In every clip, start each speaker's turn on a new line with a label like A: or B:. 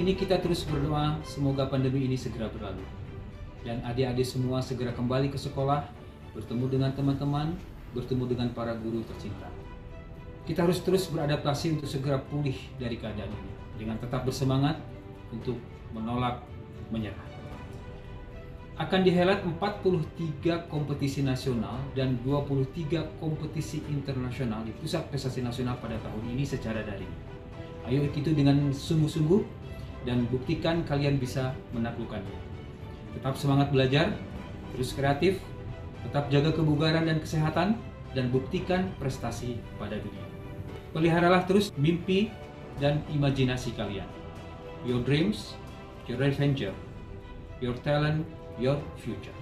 A: ini kita terus berdoa semoga pandemi ini segera berlalu. Dan adik-adik semua segera kembali ke sekolah, bertemu dengan teman-teman, bertemu dengan para guru tercinta. Kita harus terus beradaptasi untuk segera pulih dari keadaan ini, dengan tetap bersemangat untuk menolak menyerah. Akan dihelat 43 kompetisi nasional dan 23 kompetisi internasional di Pusat Prestasi Nasional pada tahun ini secara daring. Ayo ikuti dengan sungguh-sungguh dan buktikan kalian bisa menaklukkannya. Tetap semangat belajar, terus kreatif, tetap jaga kebugaran dan kesehatan, dan buktikan prestasi pada dunia. Peliharalah terus mimpi dan imajinasi kalian. Your dreams, your adventure, your talent, your future.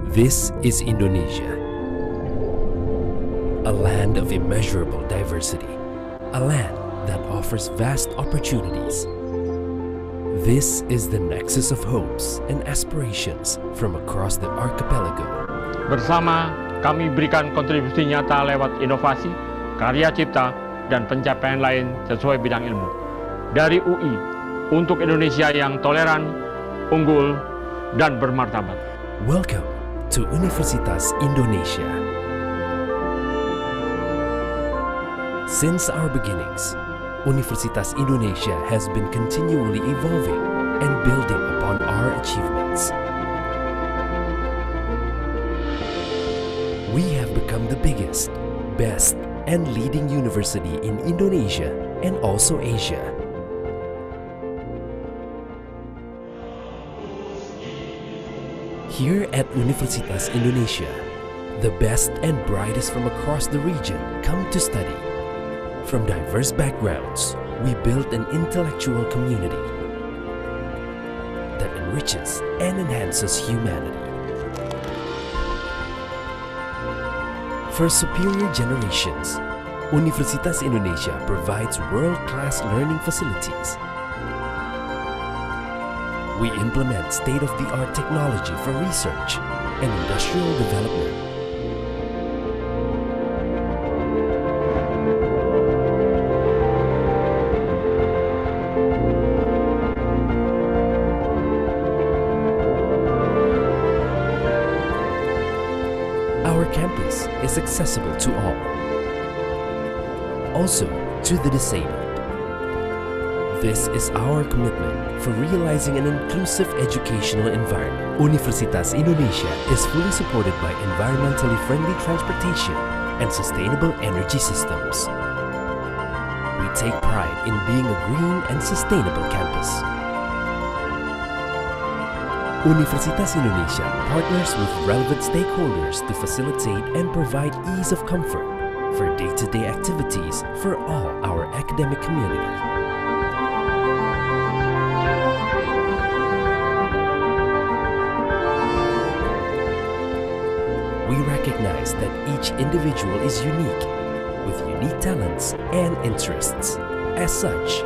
B: This is Indonesia, a land of immeasurable diversity, a land that offers vast opportunities. This is the nexus of hopes and aspirations from across the archipelago.
C: Bersama, kami berikan kontribusi nyata lewat inovasi, karya cipta, dan pencapaian lain sesuai bidang ilmu. Dari UI, untuk Indonesia yang toleran, unggul, dan bermartabat.
B: Welcome to Universitas Indonesia. Since our beginnings, Universitas Indonesia has been continually evolving and building upon our achievements. We have become the biggest, best, and leading university in Indonesia and also Asia. Here at Universitas Indonesia, the best and brightest from across the region come to study. From diverse backgrounds, we build an intellectual community that enriches and enhances humanity. For superior generations, Universitas Indonesia provides world-class learning facilities. We implement state-of-the-art technology for research and industrial development. Our campus is accessible to all, also to the disabled. This is our commitment for realizing an inclusive educational environment. Universitas Indonesia is fully supported by environmentally friendly transportation and sustainable energy systems. We take pride in being a green and sustainable campus. Universitas Indonesia partners with relevant stakeholders to facilitate and provide ease of comfort for day-to-day activities for all our academic community. We recognize that each individual is unique, with unique talents and interests. As such,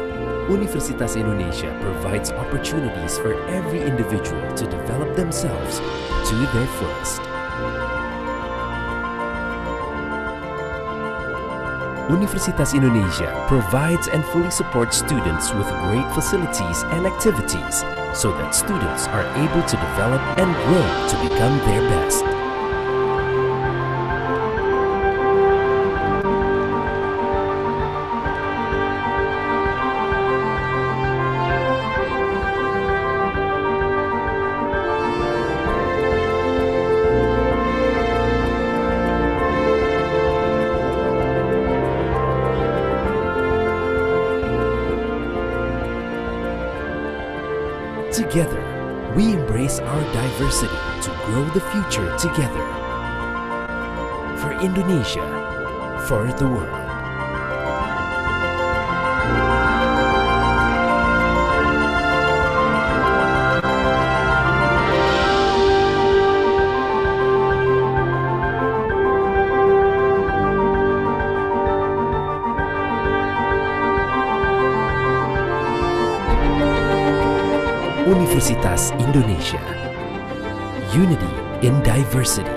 B: Universitas Indonesia provides opportunities for every individual to develop themselves to their fullest. Universitas Indonesia provides and fully supports students with great facilities and activities so that students are able to develop and grow to become their best. Together, we embrace our diversity to grow the future together. For Indonesia, for the world. Universitas Indonesia. Unity in diversity.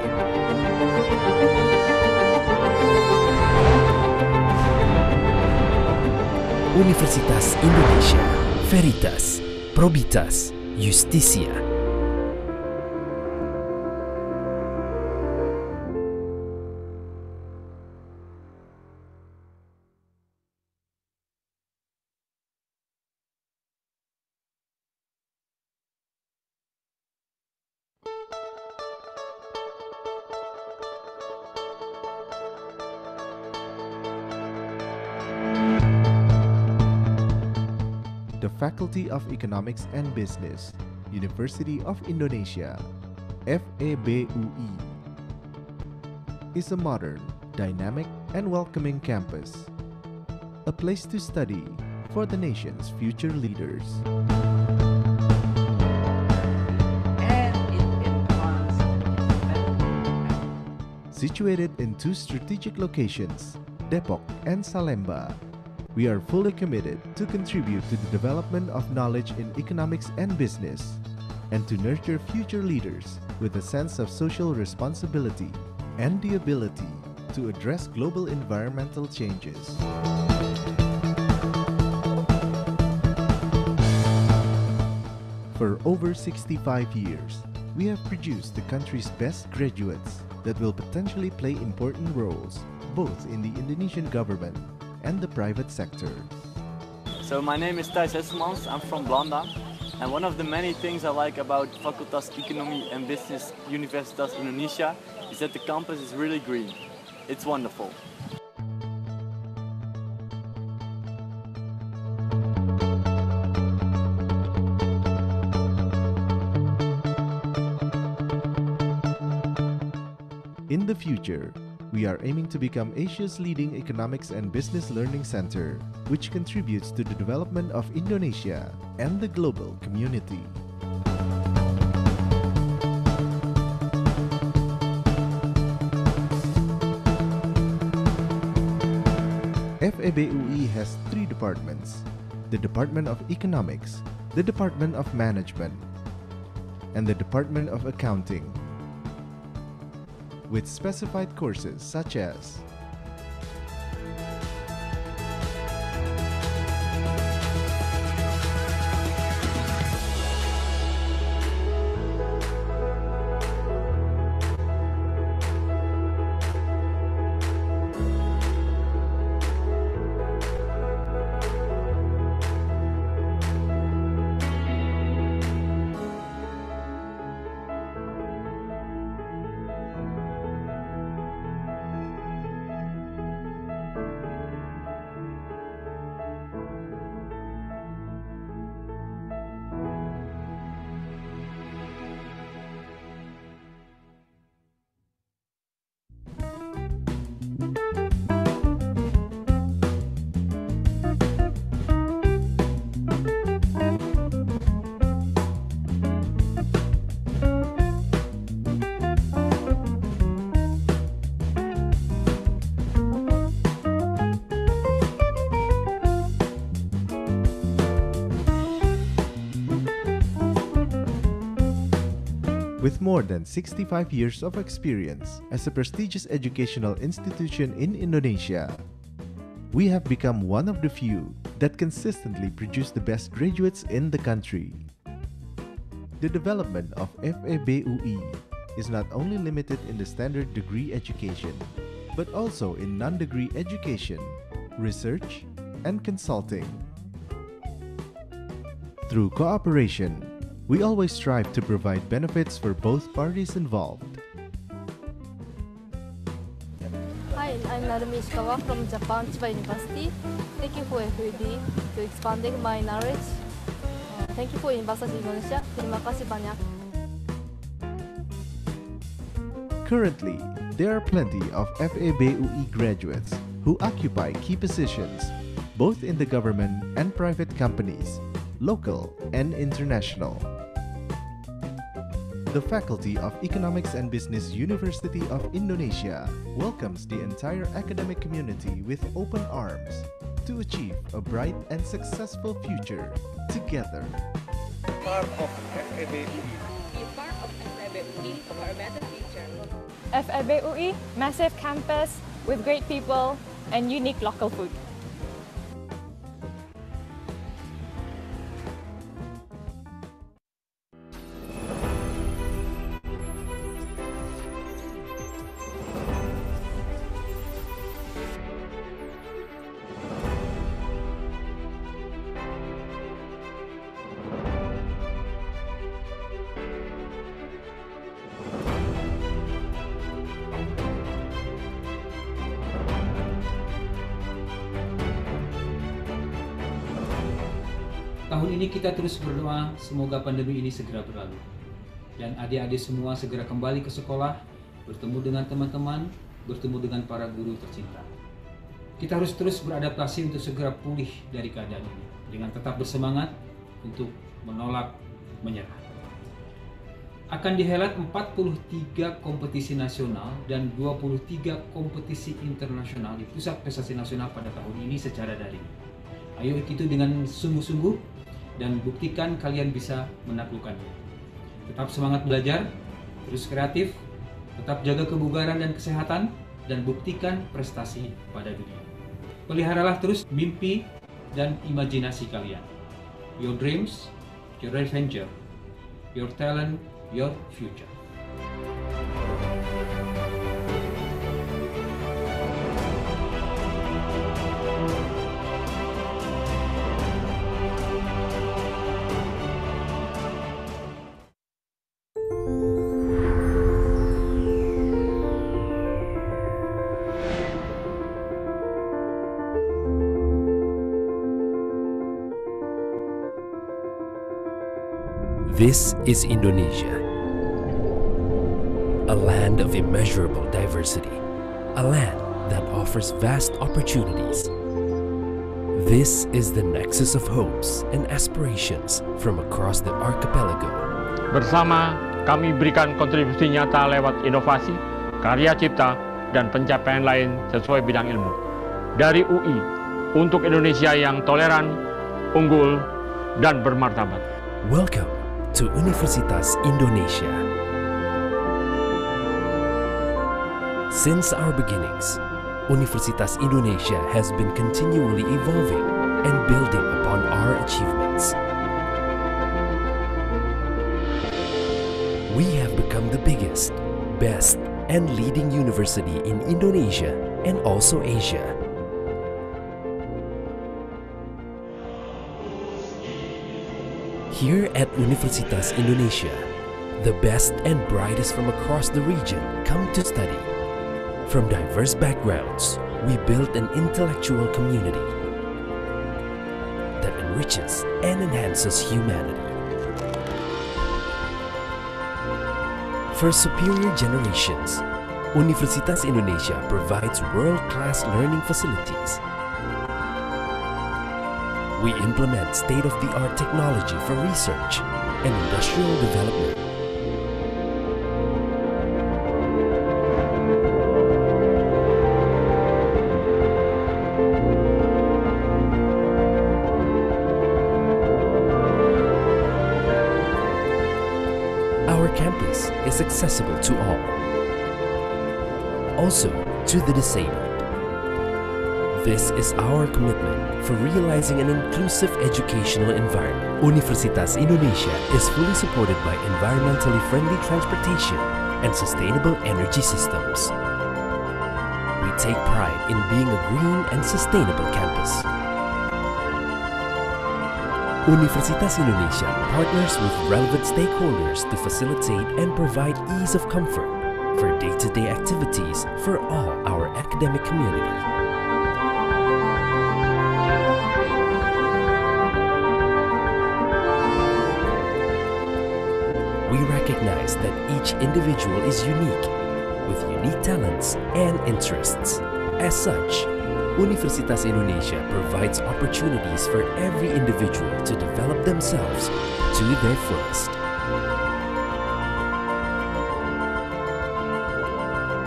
B: Universitas Indonesia. Veritas, Probitas, Justisia.
D: The Faculty of Economics and Business, University of Indonesia, FEBUI, is a modern, dynamic, and welcoming campus, a place to study for the nation's future leaders. Situated in two strategic locations, Depok and Salemba, we are fully committed to contribute to the development of knowledge in economics and business, and to nurture future leaders with a sense of social responsibility and the ability to address global environmental changes. For over 65 years, we have produced the country's best graduates that will potentially play important roles both in the Indonesian government and the private sector.
E: So my name is Thijs Hesselmans, I'm from Belanda, and one of the many things I like about Fakultas Ekonomi and Business Universitas Indonesia is that the campus is really green. It's wonderful.
D: In the future, we are aiming to become Asia's leading economics and business learning center, which contributes to the development of Indonesia and the global community. FEBUI has three departments: the Department of Economics, the Department of Management, and the Department of Accounting, with specified courses such as With more than 65 years of experience as a prestigious educational institution in Indonesia, we have become one of the few that consistently produce the best graduates in the country. The development of FEBUI is not only limited in the standard degree education, but also in non-degree education, research, and consulting. Through cooperation, we always strive to provide benefits for both parties involved.
F: Hi, I'm Narumi Ishikawa from Japan Chiba University. Thank you for FEB to expanding my knowledge. Thank you for Universitas Indonesia. Terima kasih banyak.
D: Currently, there are plenty of FEBUI graduates who occupy key positions both in the government and private companies, local and international. The Faculty of Economics and Business University of Indonesia welcomes the entire academic community with open arms to achieve a bright and successful future together.
G: part of FEB UI.
H: Be part of FEB UI for a better future.
I: FEB UI, massive campus with great people and unique local food.
A: Tahun ini kita terus berdoa semoga pandemi ini segera berlalu dan adik-adik semua segera kembali ke sekolah, bertemu dengan teman-teman, bertemu dengan para guru tercinta. Kita harus terus beradaptasi untuk segera pulih dari keadaan ini dengan tetap bersemangat untuk menolak menyerah. Akan dihelat 43 kompetisi nasional dan 23 kompetisi internasional di Pusat Prestasi Nasional pada tahun ini secara daring. Ayo itu dengan sungguh-sungguh dan buktikan kalian bisa menaklukkannya. Tetap semangat belajar, terus kreatif, tetap jaga kebugaran dan kesehatan, dan buktikan prestasi pada dunia. Peliharalah terus mimpi dan imajinasi kalian. Your dreams, your adventure, your talent, your future.
B: This is Indonesia, a land of immeasurable diversity, a land that offers vast opportunities. This is the nexus of hopes and aspirations from across the archipelago.
C: Bersama, kami berikan kontribusi nyata lewat inovasi, karya cipta, dan pencapaian lain sesuai bidang ilmu. Dari UI, untuk Indonesia yang toleran, unggul, dan bermartabat.
B: Welcome to Universitas Indonesia. Since our beginnings, Universitas Indonesia has been continually evolving and building upon our achievements. We have become the biggest, best, and leading university in Indonesia and also Asia. Here at Universitas Indonesia, the best and brightest from across the region come to study. From diverse backgrounds, we build an intellectual community that enriches and enhances humanity. For superior generations, Universitas Indonesia provides world-class learning facilities. We implement state-of-the-art technology for research and industrial development. Our campus is accessible to all, also to the disabled. This is our commitment for realizing an inclusive educational environment. Universitas Indonesia is fully supported by environmentally friendly transportation and sustainable energy systems. We take pride in being a green and sustainable campus. Universitas Indonesia partners with relevant stakeholders to facilitate and provide ease of comfort for day-to-day activities for all our academic community. We recognize that each individual is unique, with unique talents and interests. As such, Universitas Indonesia provides opportunities for every individual to develop themselves to their fullest.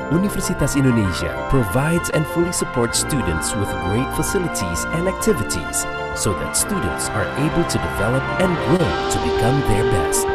B: Universitas Indonesia provides and fully supports students with great facilities and activities so that students are able to develop and grow to become their best.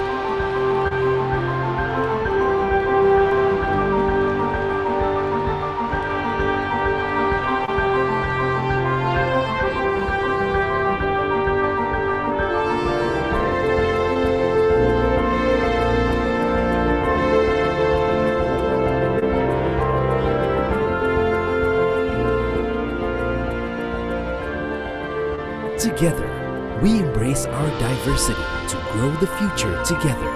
B: Together, we embrace our diversity to grow the future together.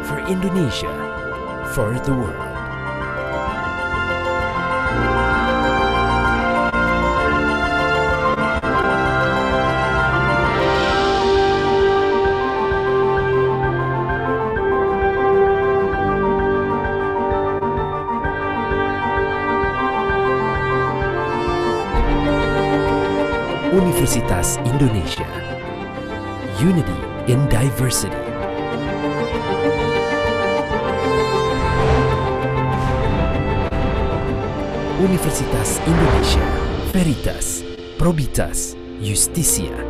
B: For Indonesia, for the world. Universitas Indonesia. Unity in diversity. Universitas Indonesia. Veritas, Probitas, Justitia.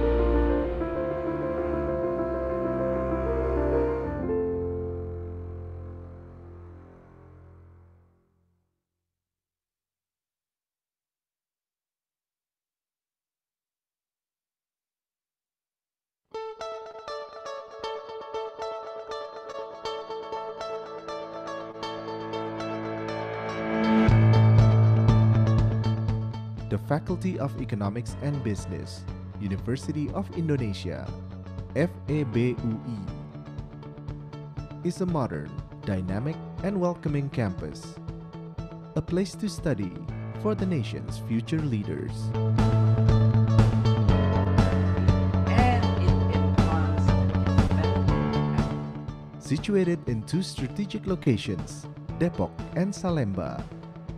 D: The Faculty of Economics and Business, University of Indonesia, FEBUI, is a modern, dynamic, and welcoming campus, a place to study for the nation's future leaders. Situated in two strategic locations, Depok and Salemba,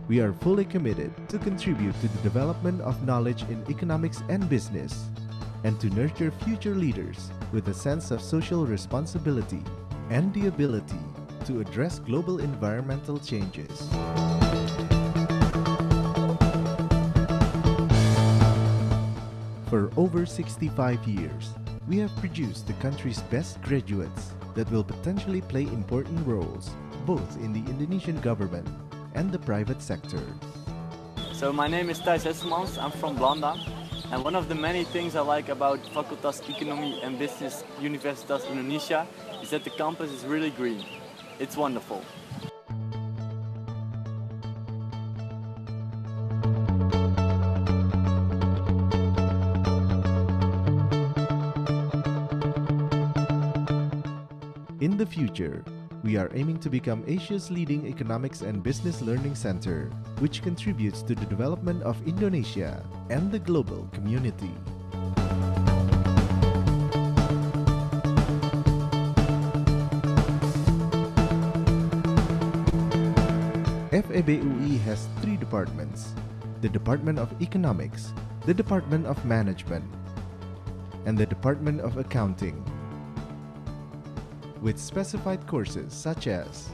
D: we are fully committed to contribute to the development of knowledge in economics and business, and to nurture future leaders with a sense of social responsibility and the ability to address global environmental changes. For over 65 years, we have produced the country's best graduates that will potentially play important roles both in the Indonesian government and the private sector.
E: So my name is Thijs Hesselmans, I'm from Belanda, and one of the many things I like about Fakultas Economie and Business Universitas Indonesia is that the campus is really green. It's wonderful.
D: In the future, we are aiming to become Asia's leading economics and business learning center, which contributes to the development of Indonesia and the global community. FEBUI has three departments: the Department of Economics, the Department of Management, and the Department of Accounting, with specified courses such as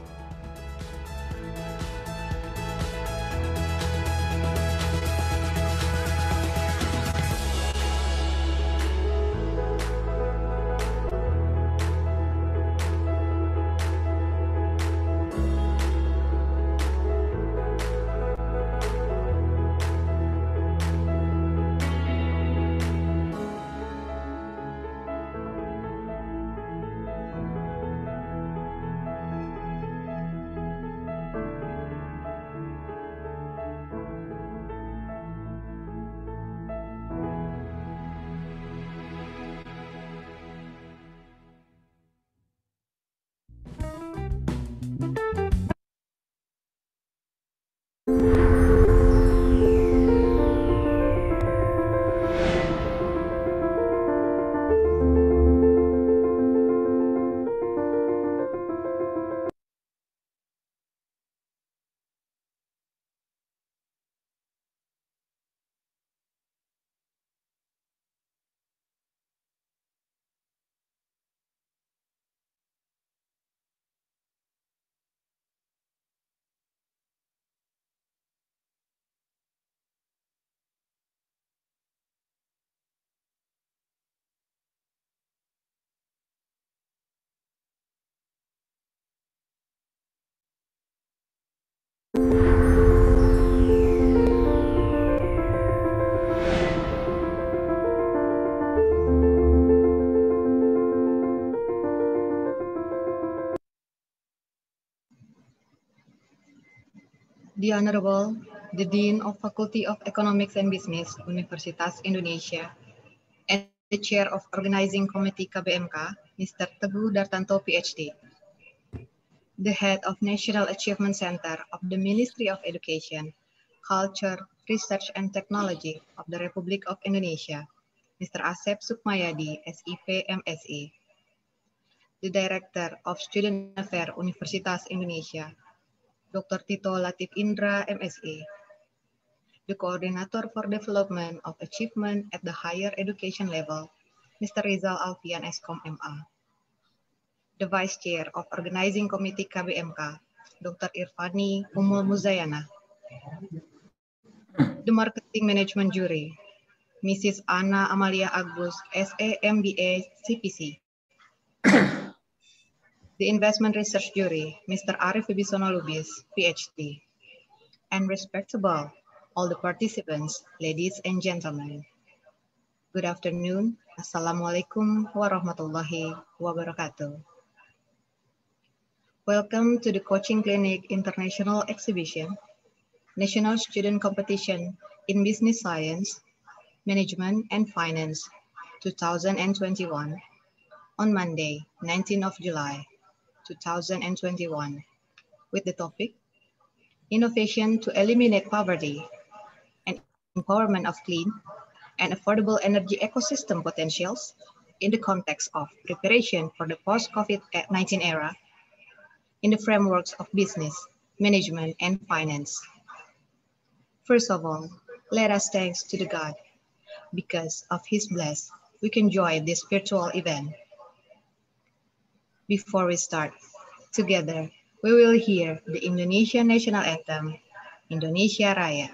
J: The Honorable, the Dean of Faculty of Economics and Business, Universitas Indonesia, and the Chair of Organizing Committee KBMK, Mr. Teguh Dartanto, PhD, the Head of National Achievement Center of the Ministry of Education, Culture, Research and Technology of the Republic of Indonesia, Mr. Asep Sukmayadi, SIP, MSc, the Director of Student Affairs, Universitas Indonesia, Dr. Tito Latif Indra, MSc, the Coordinator for Development of Achievement at the Higher Education Level, Mr. Rizal Alfian, Eskom, MA, the Vice Chair of Organizing Committee KBMK, Dr. Irfani Umul Muzayana, the Marketing Management Jury, Mrs. Anna Amalia Agus, SA, MBA, CPC, the Investment Research Jury, Mr. Arif Wibisono Lubis, PhD, and respectable all the participants, ladies and gentlemen. Good afternoon. Assalamualaikum warahmatullahi wabarakatuh. Welcome to the Coaching Clinic International Exhibition, National Student Competition in Business Science, Management and Finance 2021 on Monday, 19th of July, 2021, with the topic, Innovation to Eliminate Poverty and Empowerment of Clean and Affordable Energy Ecosystem Potentials in the context of preparation for the post-COVID-19 era in the frameworks of business, management, and finance. First of all, let us thank to the God. Because of His bless, we can join this virtual event. Before we start, together, we will hear the Indonesian National Anthem, Indonesia Raya.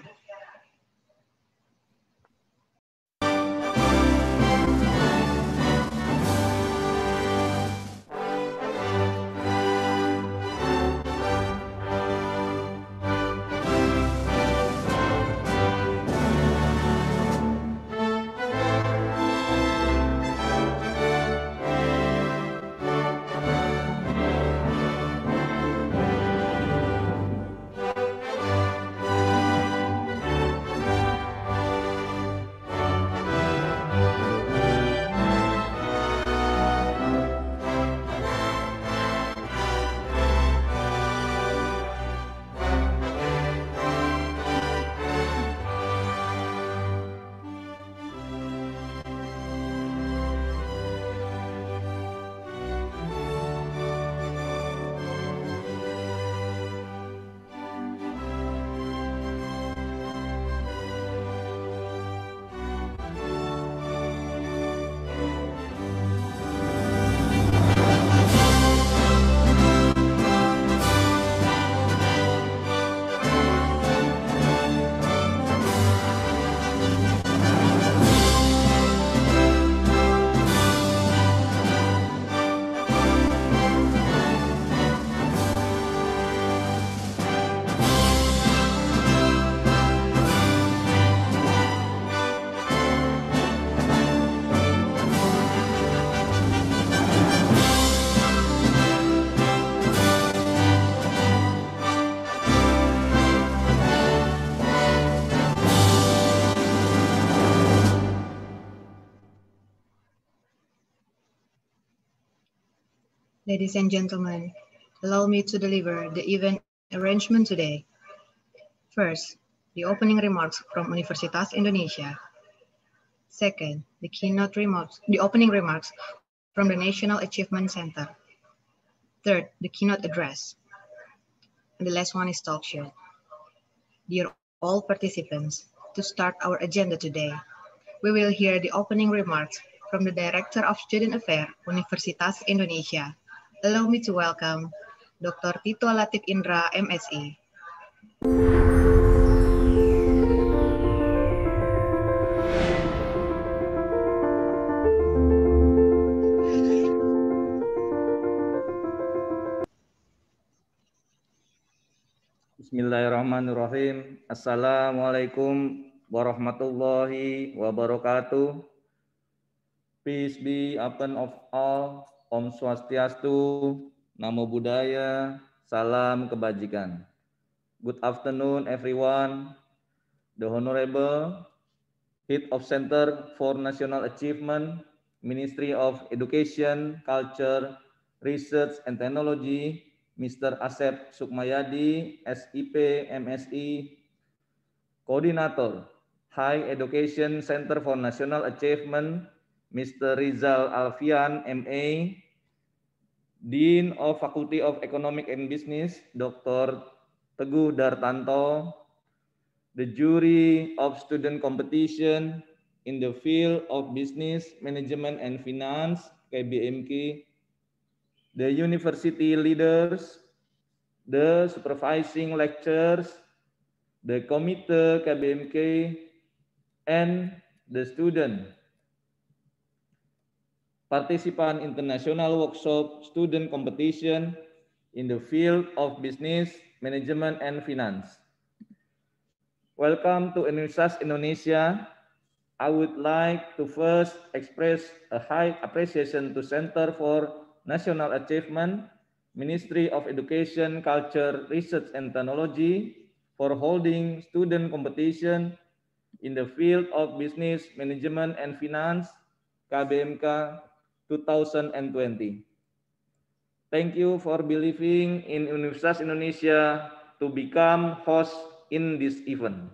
J: Ladies and gentlemen, allow me to deliver the event arrangement today. First, the opening remarks from Universitas Indonesia. Second, the opening remarks from the National Achievement Center. Third, the keynote address. And the last one is talk show. Dear all participants, to start our agenda today, we will hear the opening remarks from the Director of Student Affairs, Universitas Indonesia. Allow me to welcome Dr. Tito Latif Indra, MSc.
K: Bismillahirrahmanirrahim. Assalamualaikum warahmatullahi wabarakatuh. Peace be upon of all. Om Swastiastu, Namo Buddhaya, Salam Kebajikan. Good afternoon, everyone. The Honorable Head of Center for National Achievement, Ministry of Education, Culture, Research and Technology, Mr. Asep Sukmayadi, SIP, MSI, Coordinator, High Education Center for National Achievement, Mr. Rizal Alfian, MA, Dean of Faculty of Economic and Business, Dr. Teguh Dartanto, the jury of student competition in the field of business, management and finance, KBMK, the university leaders, the supervising lecturers, the committee KBMK, and the student. Participant international workshop student competition in the field of business, management and finance. Welcome to Universitas Indonesia. I would like to first express a high appreciation to Center for National Achievement, Ministry of Education, Culture, Research and Technology for holding student competition in the field of business, management and finance, KBMK 2020. Thank you for believing in Universitas Indonesia to become host in this event.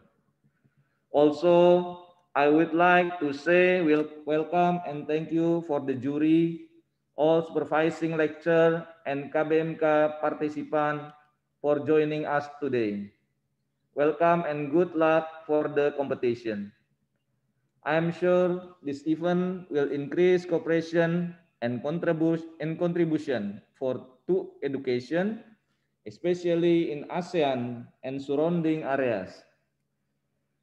K: Also, I would like to say welcome and thank you for the jury, all supervising lecture and KBMK participant for joining us today. Welcome and good luck for the competition. I am sure this event will increase cooperation and contribution to education, especially in ASEAN and surrounding areas.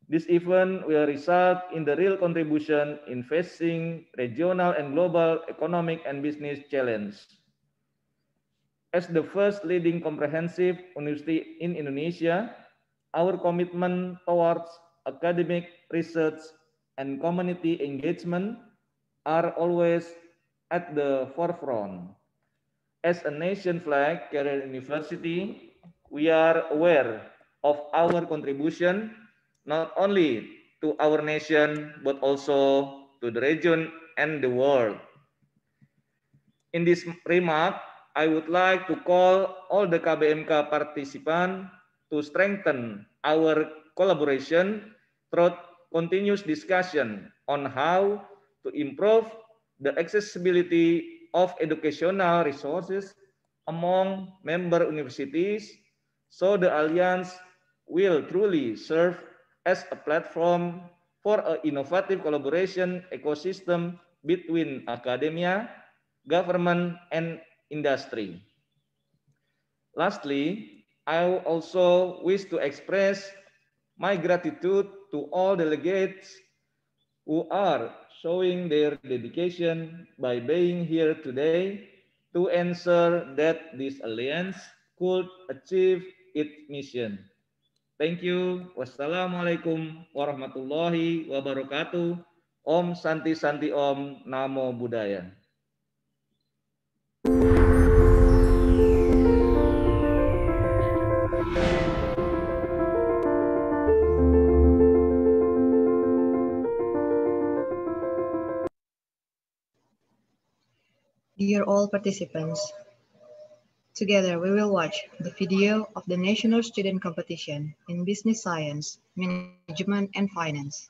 K: This event will result in the real contribution in facing regional and global economic and business challenges. As the first leading comprehensive university in Indonesia, our commitment towards academic research and community engagement are always at the forefront. As a nation flag carrier university, we are aware of our contribution not only to our nation, but also to the region and the world. In this remark, I would like to call all the KBMK participants to strengthen our collaboration through continuous discussion on how to improve the accessibility of educational resources among member universities, so the Alliance will truly serve as a platform for an innovative collaboration ecosystem between academia, government, and industry. Lastly, I also wish to express my gratitude to all delegates who are showing their dedication by being here today to ensure that this alliance could achieve its mission. Thank you. Wassalamualaikum warahmatullahi wabarakatuh. Om Santi Santi Om. Namo Buddhaya.
J: Dear all participants, together we will watch the video of the National Student Competition in Business Science, Management and Finance.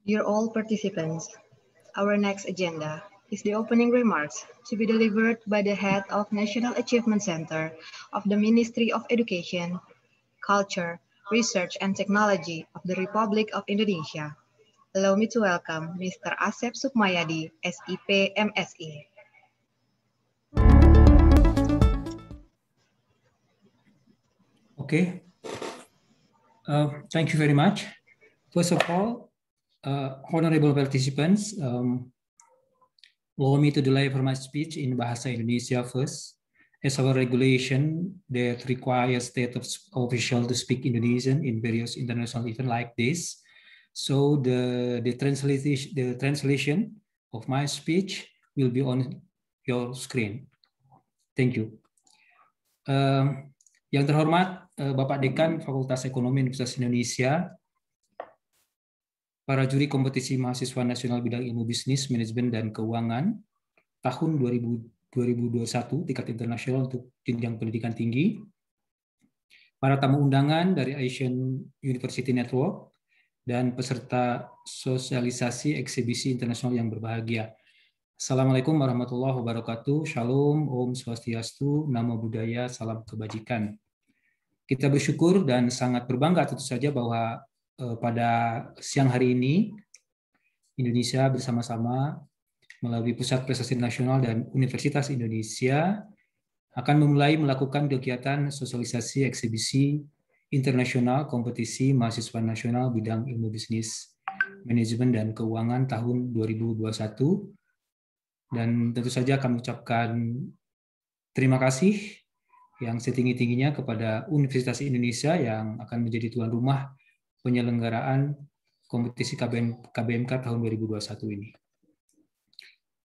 J: Dear all participants, our next agenda is the opening remarks to be delivered by the head of National Achievement Center of the Ministry of Education, Culture, Research and Technology of the Republic of Indonesia. Allow me to welcome Mr. Asep Sukmayadi, SIP MSI.
A: Okay. Thank you very much. First of all, honorable participants, allow me to deliver my speech in Bahasa Indonesia first, as our regulation that requires state official to speak Indonesian in various international events like this. So the translation of my speech will be on your screen. Thank you. Yang terhormat Bapak Dekan Fakultas Ekonomi Universitas Indonesia, para juri kompetisi mahasiswa nasional bidang ilmu bisnis, manajemen, dan keuangan tahun 2021 tingkat internasional untuk jenjang pendidikan tinggi, para tamu undangan dari Asian University Network, dan peserta sosialisasi eksibisi internasional yang berbahagia. Assalamualaikum warahmatullahi wabarakatuh. Shalom, Om Swastiastu, Namo Buddhaya, Salam Kebajikan. Kita bersyukur dan sangat berbangga tentu saja bahwa pada siang hari ini Indonesia bersama-sama melalui Pusat Prestasi Nasional dan Universitas Indonesia akan memulai melakukan kegiatan sosialisasi eksibisi internasional kompetisi mahasiswa nasional bidang ilmu bisnis, manajemen, dan keuangan tahun 2021. Dan tentu saja kami ucapkan terima kasih yang setinggi-tingginya kepada Universitas Indonesia yang akan menjadi tuan rumah penyelenggaraan kompetisi KBMK tahun 2021 ini.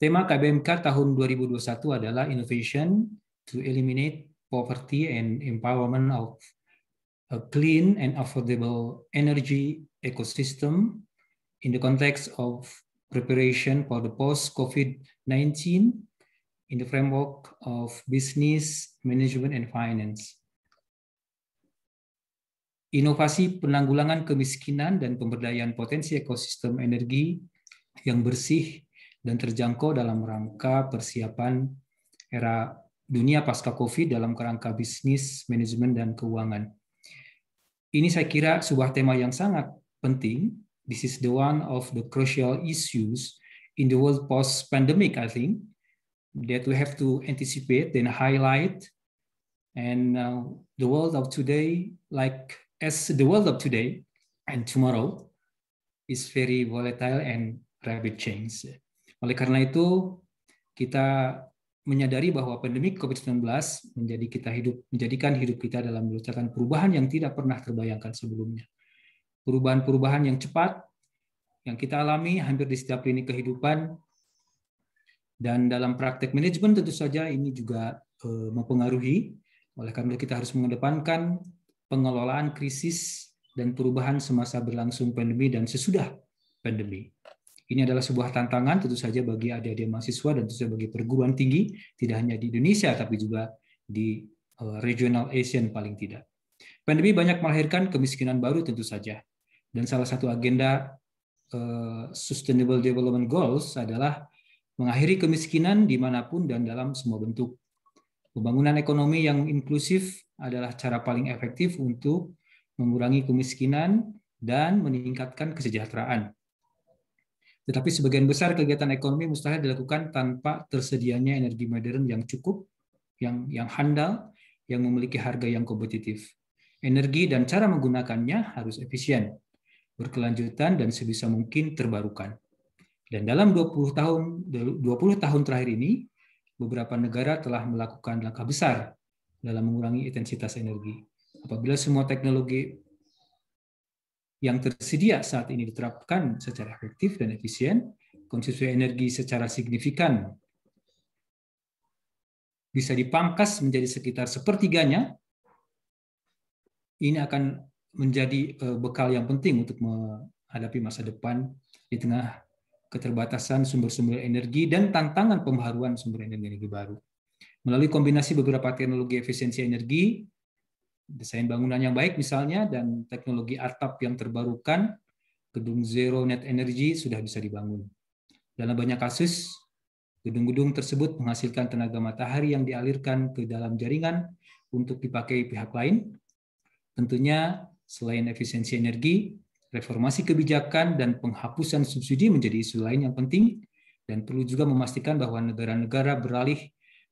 A: Tema KBMK tahun 2021 adalah Innovation to Eliminate Poverty and Empowerment of a Clean and Affordable Energy Ecosystem in the context of preparation for the post-COVID-19 in the framework of business, management, and finance. Inovasi penanggulangan kemiskinan dan pemberdayaan potensi ekosistem energi yang bersih dan terjangkau dalam rangka persiapan era dunia pasca COVID dalam kerangka bisnis, manajemen, dan keuangan. Ini saya kira sebuah tema yang sangat penting. This is the one of the crucial issues in the world post-pandemic, I think, that we have to anticipate and highlight. And the world of today, like as the world of today and tomorrow, is very volatile and rapid change. Oleh karena itu, kita menyadari bahwa pandemi COVID-19 menjadikan hidup kita dalam merasakan perubahan yang tidak pernah terbayangkan sebelumnya. Perubahan-perubahan yang cepat yang kita alami hampir di setiap lini kehidupan. Dan dalam praktek manajemen tentu saja ini juga mempengaruhi. Oleh karena itu kita harus mengedepankan pengelolaan krisis dan perubahan semasa berlangsung pandemi dan sesudah pandemi. Ini adalah sebuah tantangan tentu saja bagi adik-adik mahasiswa dan tentu saja bagi perguruan tinggi, tidak hanya di Indonesia tapi juga di regional Asian paling tidak. Pandemi banyak melahirkan kemiskinan baru tentu saja. Dan salah satu agenda Sustainable Development Goals adalah mengakhiri kemiskinan dimanapun dan dalam semua bentuk. Pembangunan ekonomi yang inklusif adalah cara paling efektif untuk mengurangi kemiskinan dan meningkatkan kesejahteraan. Tetapi sebagian besar kegiatan ekonomi mustahil dilakukan tanpa tersedianya energi modern yang cukup, yang handal, yang memiliki harga yang kompetitif. Energi dan cara menggunakannya harus efisien, berkelanjutan, dan sebisa mungkin terbarukan. Dan dalam 20 tahun terakhir ini, beberapa negara telah melakukan langkah besar dalam mengurangi intensitas energi. Apabila semua teknologi yang tersedia saat ini diterapkan secara efektif dan efisien, konsumsi energi secara signifikan bisa dipangkas menjadi sekitar sepertiganya. Ini akan menjadi bekal yang penting untuk menghadapi masa depan di tengah keterbatasan sumber-sumber energi dan tantangan pembaharuan sumber energi baru. Melalui kombinasi beberapa teknologi efisiensi energi, desain bangunan yang baik misalnya, dan teknologi atap yang terbarukan, gedung zero net energy sudah bisa dibangun. Dalam banyak kasus, gedung-gedung tersebut menghasilkan tenaga matahari yang dialirkan ke dalam jaringan untuk dipakai pihak lain. Tentunya selain efisiensi energi, reformasi kebijakan dan penghapusan subsidi menjadi isu lain yang penting, dan perlu juga memastikan bahwa negara-negara beralih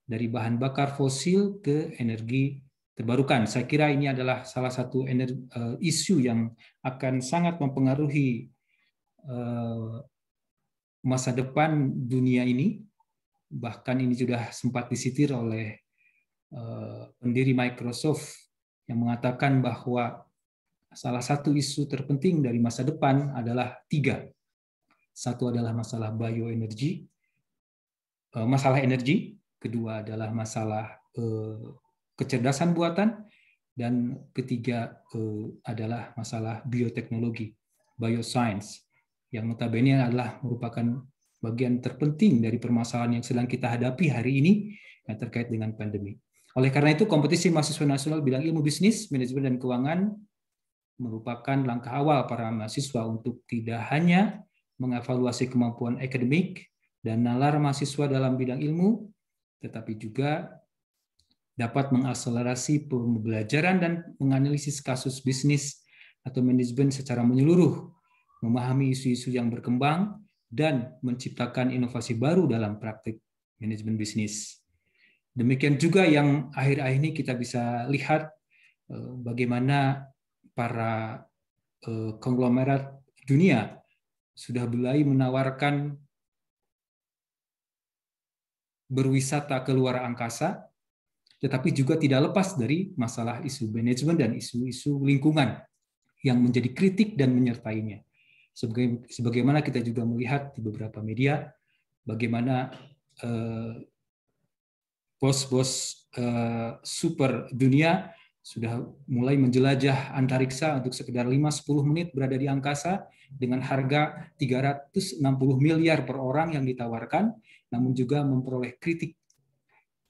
A: dari bahan bakar fosil ke energi terbarukan. Saya kira ini adalah salah satu isu yang akan sangat mempengaruhi masa depan dunia ini. Bahkan ini sudah sempat disitir oleh pendiri Microsoft yang mengatakan bahwa salah satu isu terpenting dari masa depan adalah 3. Satu adalah masalah bioenergi, masalah energi. Kedua adalah masalah kecerdasan buatan, dan ketiga adalah masalah bioteknologi, bioscience, yang notabene adalah merupakan bagian terpenting dari permasalahan yang sedang kita hadapi hari ini yang terkait dengan pandemi. Oleh karena itu, kompetisi mahasiswa nasional bidang ilmu bisnis, manajemen, dan keuangan merupakan langkah awal para mahasiswa untuk tidak hanya mengevaluasi kemampuan akademik dan nalar mahasiswa dalam bidang ilmu, tetapi juga dapat mengakselerasi pembelajaran dan menganalisis kasus bisnis atau manajemen secara menyeluruh, memahami isu-isu yang berkembang, dan menciptakan inovasi baru dalam praktik manajemen bisnis. Demikian juga yang akhir-akhir ini kita bisa lihat bagaimana para konglomerat dunia sudah mulai menawarkan berwisata ke luar angkasa, tetapi juga tidak lepas dari masalah isu manajemen dan isu-isu lingkungan yang menjadi kritik dan menyertainya. Sebagaimana kita juga melihat di beberapa media, bagaimana bos-bos super dunia sudah mulai menjelajah antariksa untuk sekedar 5-10 menit berada di angkasa dengan harga 360 miliar per orang yang ditawarkan, namun juga memperoleh kritik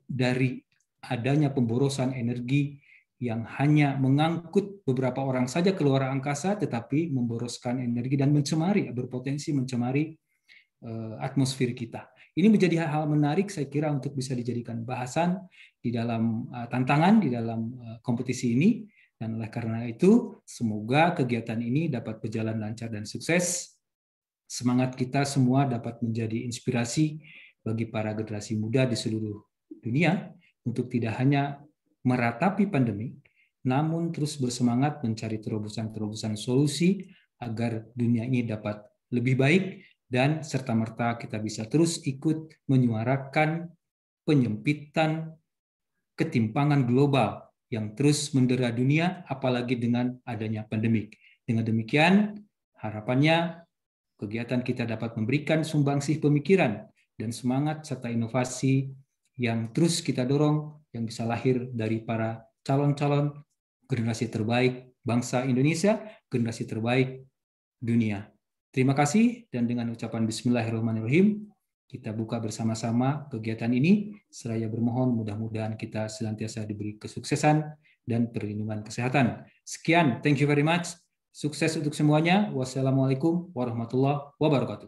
A: dari adanya pemborosan energi yang hanya mengangkut beberapa orang saja ke luar angkasa, tetapi memboroskan energi dan berpotensi mencemari atmosfer kita. Ini menjadi hal-hal menarik saya kira untuk bisa dijadikan bahasan di dalam tantangan di dalam kompetisi ini, dan oleh karena itu semoga kegiatan ini dapat berjalan lancar dan sukses. Semangat kita semua dapat menjadi inspirasi bagi para generasi muda di seluruh dunia untuk tidak hanya meratapi pandemi, namun terus bersemangat mencari terobosan-terobosan solusi agar dunia ini dapat lebih baik, dan serta-merta kita bisa terus ikut menyuarakan penyempitan ketimpangan global yang terus mendera dunia, apalagi dengan adanya pandemik. Dengan demikian, harapannya kegiatan kita dapat memberikan sumbangsih pemikiran dan semangat serta inovasi yang terus kita dorong, yang bisa lahir dari para calon-calon generasi terbaik bangsa Indonesia, generasi terbaik dunia. Terima kasih, dan dengan ucapan Bismillahirrahmanirrahim, kita buka bersama-sama kegiatan ini, seraya bermohon mudah-mudahan kita senantiasa diberi kesuksesan dan perlindungan kesehatan. Sekian, thank you very much. Sukses untuk semuanya. Wassalamualaikum warahmatullahi wabarakatuh.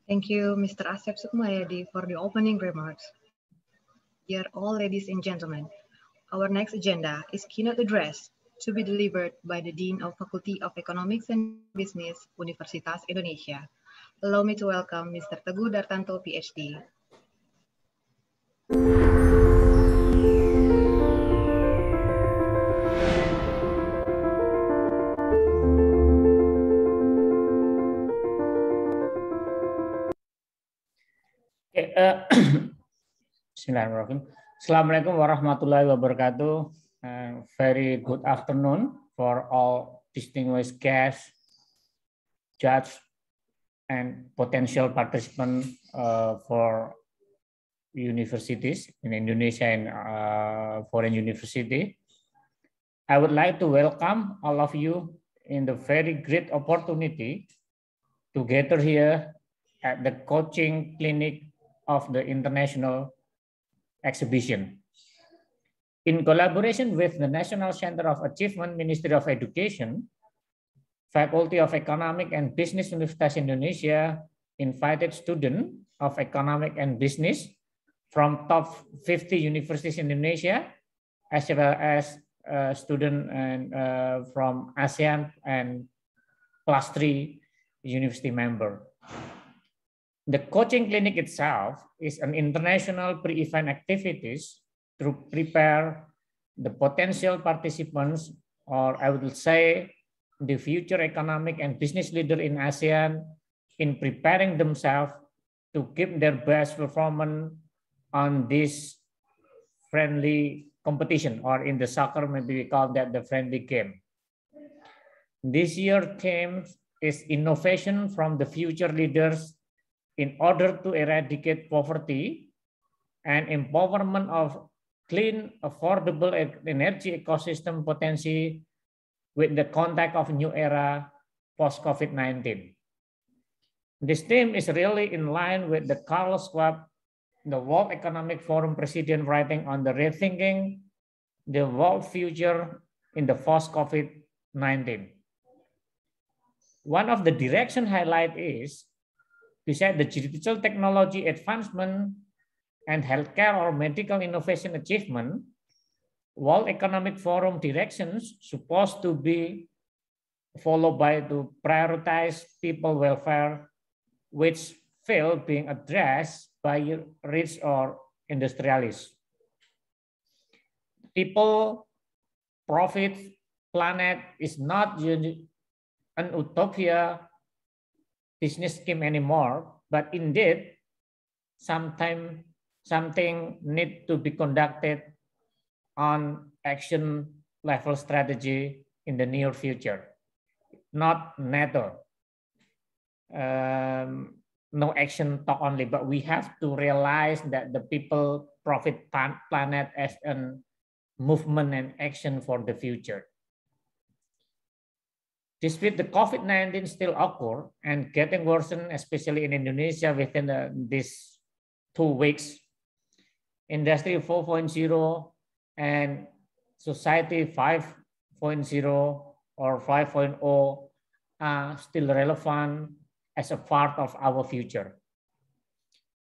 J: Thank you, Mr. Asep Sukmayadi, for the opening remarks. Dear all ladies and gentlemen, our next agenda is keynote address to be delivered by the Dean of Faculty of Economics and Business, Universitas Indonesia. Allow me to welcome Mr. Teguh Dartanto, PhD.
L: Bismillahirrahmanirrahim. Assalamualaikum warahmatullahi wabarakatuh. Very good afternoon for all distinguished guests, judges, and potential participants for universities in Indonesia and foreign university. I would like to welcome all of you in the very great opportunity to gather here at the coaching clinic of the international exhibition. In collaboration with the National Center of Achievement, Ministry of Education, Faculty of Economic and Business Universitas Indonesia invited students of economic and business from top 50 universities in Indonesia, as well as students from ASEAN and +3 university member. The coaching clinic itself is an international pre-event activities to prepare the potential participants, or I would say the future economic and business leader in ASEAN, in preparing themselves to give their best performance on this friendly competition, or in the soccer, maybe we call that the friendly game. This year theme is innovation from the future leaders in order to eradicate poverty and empowerment of clean, affordable energy ecosystem potential with the contact of new era post-COVID-19. This theme is really in line with the Carl Schwab, the World Economic Forum president, writing on the rethinking the world future in the post-COVID-19. One of the direction highlight is, besides the digital technology advancement and healthcare or medical innovation achievement, World Economic Forum directions supposed to be followed by to prioritize people welfare, which fail being addressed by rich or industrialists. People, profit, planet is not an utopia business scheme anymore, but indeed something need to be conducted on action level strategy in the near future, not NATO. No action talk only, but we have to realize that the people, profit, planet as a movement and action for the future. Despite the COVID-19 still occur and getting worsened, especially in Indonesia within these 2 weeks, Industry 4.0 and Society 5.0 or 5.0 are still relevant as a part of our future.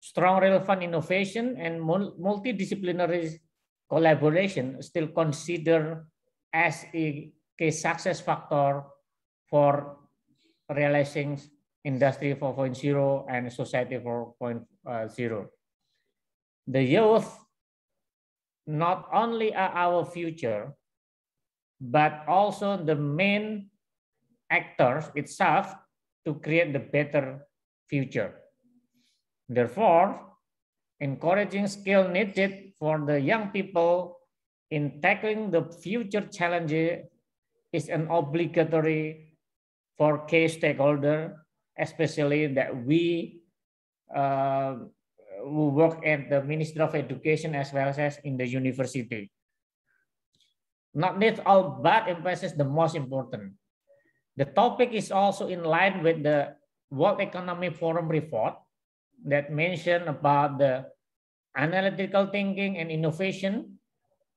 L: Strong relevant innovation and multidisciplinary collaboration still considered as a key success factor for realizing Industry 4.0 and Society 4.0. The youth not only are our future, but also the main actors itself to create the better future. Therefore, encouraging skill needed for the young people in tackling the future challenges is an obligatory for key stakeholder, especially that we who work at the Ministry of Education as well as in the university. Not least all, but emphasis the most important. The topic is also in line with the World Economic Forum report that mentioned about the analytical thinking and innovation,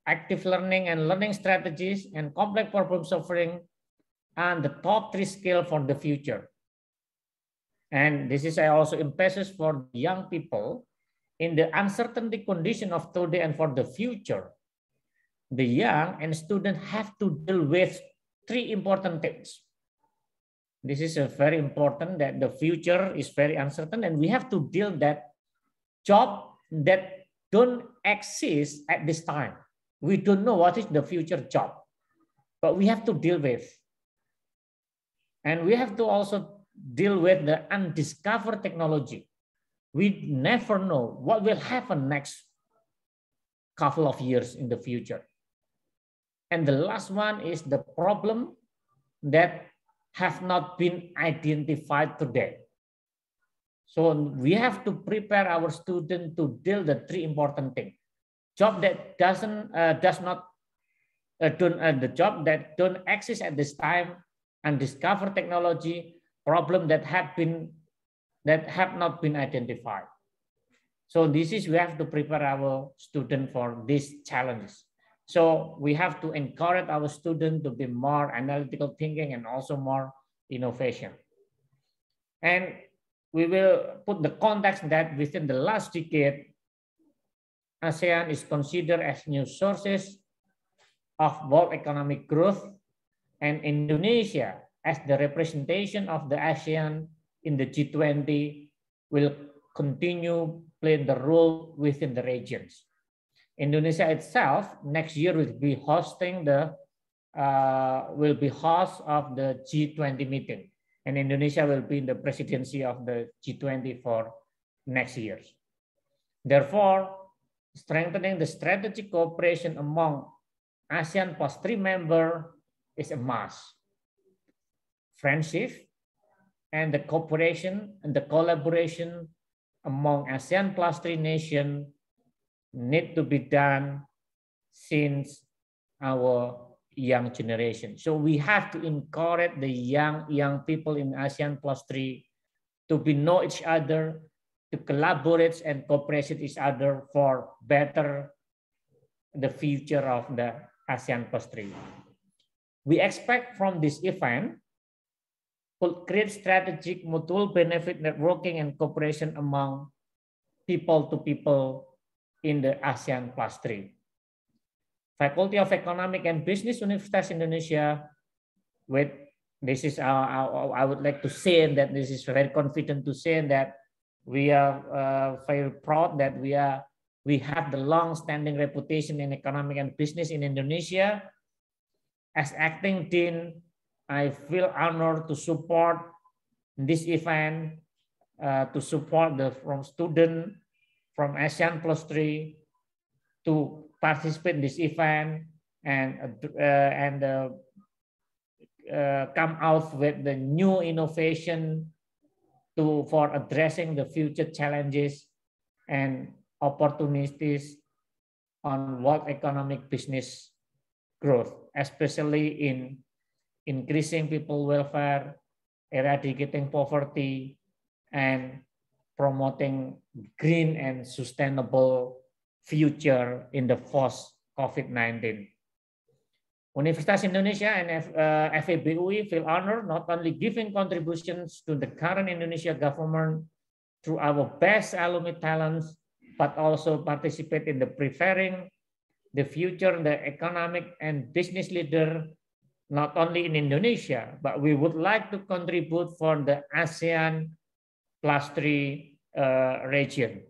L: active learning and learning strategies, and complex problem solving, and the top 3 skills for the future. And this is also emphasis for young people in the uncertainty condition of today and for the future. The young and students have to deal with 3 important things. This is a very important, that the future is very uncertain, and we have to deal that job that don't exist at this time. We don't know what is the future job, but we have to deal with. And we have to also deal with the undiscovered technology. We never know what will happen next couple of years in the future. And the last one is the problem that have not been identified today. So we have to prepare our students to deal the 3 important things. Job that the job that don't exist at this time, undiscovered technology, problem that have not been identified. So this is, we have to prepare our students for these challenges. So we have to encourage our students to be more analytical thinking and also more innovation. And we will put the context that within the last decade, ASEAN is considered as new sources of world economic growth, and Indonesia as the representation of the ASEAN in the G20 will continue playing the role within the regions. Indonesia itself next year will be hosting the host of the G20 meeting, and Indonesia will be in the presidency of the G20 for next year. Therefore, strengthening the strategic cooperation among ASEAN plus 3 members is a must. Friendship and the cooperation and the collaboration among ASEAN plus 3 nations need to be done since our young generation. So we have to encourage the young people in ASEAN plus 3 to know each other, to collaborate and cooperate with each other for better the future of the ASEAN plus 3. We expect from this event could create strategic mutual benefit networking and cooperation among people to people in the ASEAN plus 3. Faculty of Economic and Business Universitas Indonesia, with this is I would like to say that this is very confident to say that we are very proud that we have the long-standing reputation in economic and business in Indonesia. As acting dean, I feel honored to support this event, to support from student from ASEAN plus 3 to participate in this event and come out with the new innovation for addressing the future challenges and opportunities on world economic business growth, especially in increasing people welfare, eradicating poverty, and promoting green and sustainable future in the post-COVID-19. Universitas Indonesia and FEBUI feel honored not only giving contributions to the current Indonesia government through our best alumni talents, but also participate in the preparing the future, the economic and business leader, not only in Indonesia, but we would like to contribute for the ASEAN plus 3 region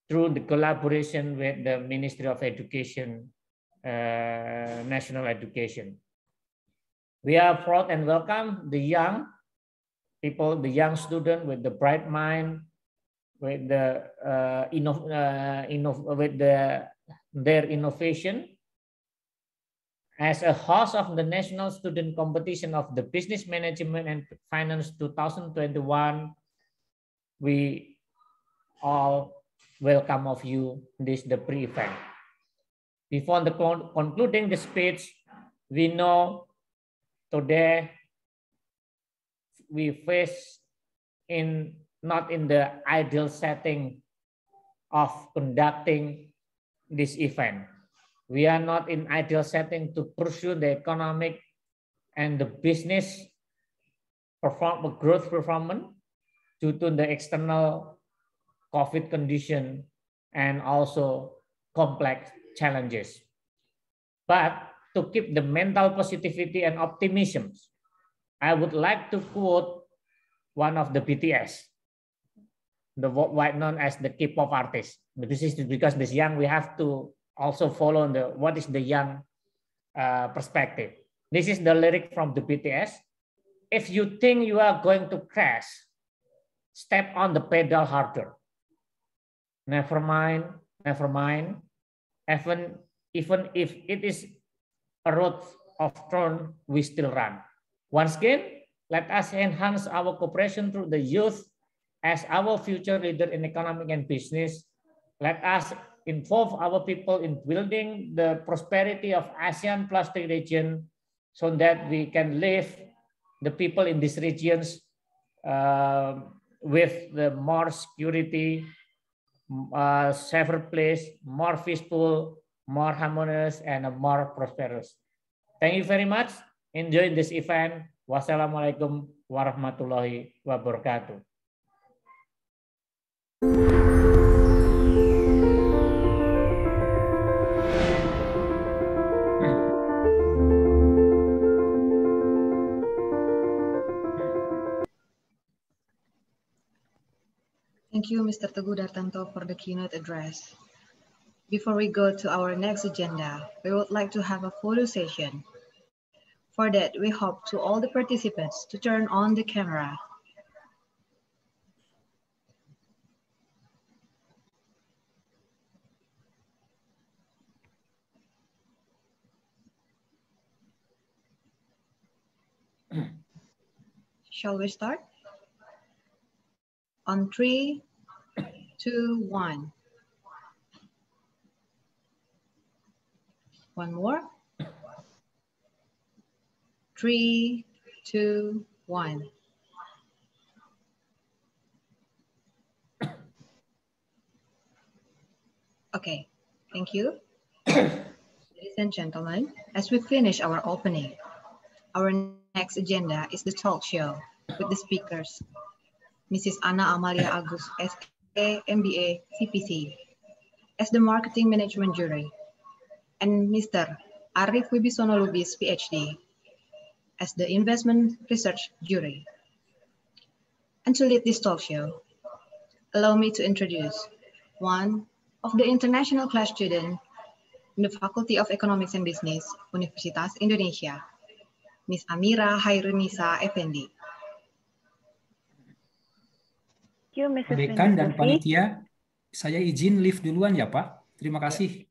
L: through the collaboration with the Ministry of Education, National Education. We are proud and welcome the young people, the young student with the bright mind, with their innovation. As a host of the National Student Competition of the Business Management and Finance 2021, we all welcome of you this the pre-event. Before concluding the speech, we know today we face not in the ideal setting of conducting this event. We are not in ideal setting to pursue the economic and the business growth performance due to the external COVID condition and also complex challenges. But to keep the mental positivity and optimism, I would like to quote one of the BTS, the wide known as the K-pop artist. This is because this young, we have to also follow what is the young perspective. This is the lyric from the BTS. If you think you are going to crash, step on the pedal harder. Never mind, never mind. Even if it is a road of thorn, we still run. Once again, let us enhance our cooperation through the youth as our future leader in economic and business. Let us involve our people in building the prosperity of ASEAN plus 3 region so that we can live the people in these regions with the more security, safer place, more peaceful, more harmonious, and more prosperous. Thank you very much. Enjoy this event. Wassalamualaikum warahmatullahi wabarakatuh.
J: Thank you, Mr. Teguh Dartanto, for the keynote address. Before we go to our next agenda, we would like to have a photo session. For that, we hope to all the participants to turn on the camera. Shall we start? On 3, 2, 1. One more. 3, 2, 1. Okay, thank you. Ladies and gentlemen, as we finish our opening, our next agenda is the talk show with the speakers, Mrs. Anna Amalia Agus, SA, MBA, CPC, as the Marketing Management Jury, and Mr. Arif Wibisono Lubis, PhD, as the Investment Research Jury. And to lead this talk show, allow me to introduce one of the international class students in the Faculty of Economics and Business, Universitas Indonesia, Ms. Amira Hairunisa Effendi.
A: Pak Dekan dan Panitia, saya izin live duluan ya Pak. Terima kasih.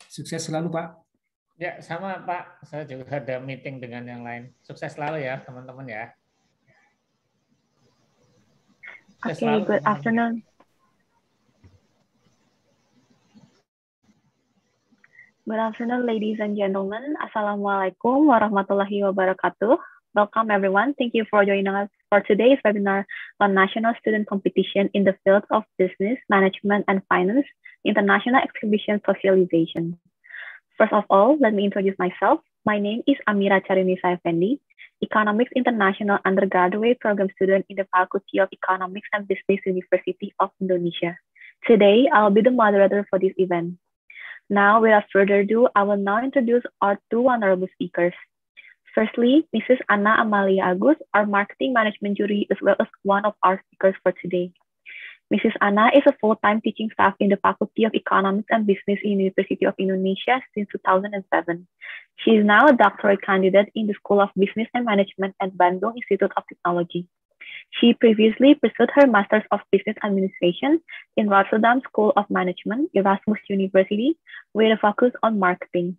A: Sukses selalu Pak.
L: Ya, sama Pak. Saya juga ada meeting dengan yang lain. Sukses selalu ya teman-teman ya.
M: Okay, good afternoon. Good afternoon, ladies and gentlemen. Assalamualaikum warahmatullahi wabarakatuh. Welcome, everyone. Thank you for joining us for today's webinar on National Student Competition in the field of Business, Management, and Finance, International Exhibition Socialization. First of all, let me introduce myself. My name is Amira Charunisa Effendi, Economics International Undergraduate Program Student in the Faculty of Economics and Business, University of Indonesia. Today, I'll be the moderator for this event. Now, without further ado, I will now introduce our two honorable speakers. Firstly, Mrs. Anna Amalia Agus, our Marketing Management Jury, as well as one of our speakers for today. Mrs. Anna is a full-time teaching staff in the Faculty of Economics and Business in University of Indonesia since 2007. She is now a doctorate candidate in the School of Business and Management at Bandung Institute of Technology. She previously pursued her Master's of Business Administration in Rotterdam School of Management, Erasmus University, with a focus on marketing.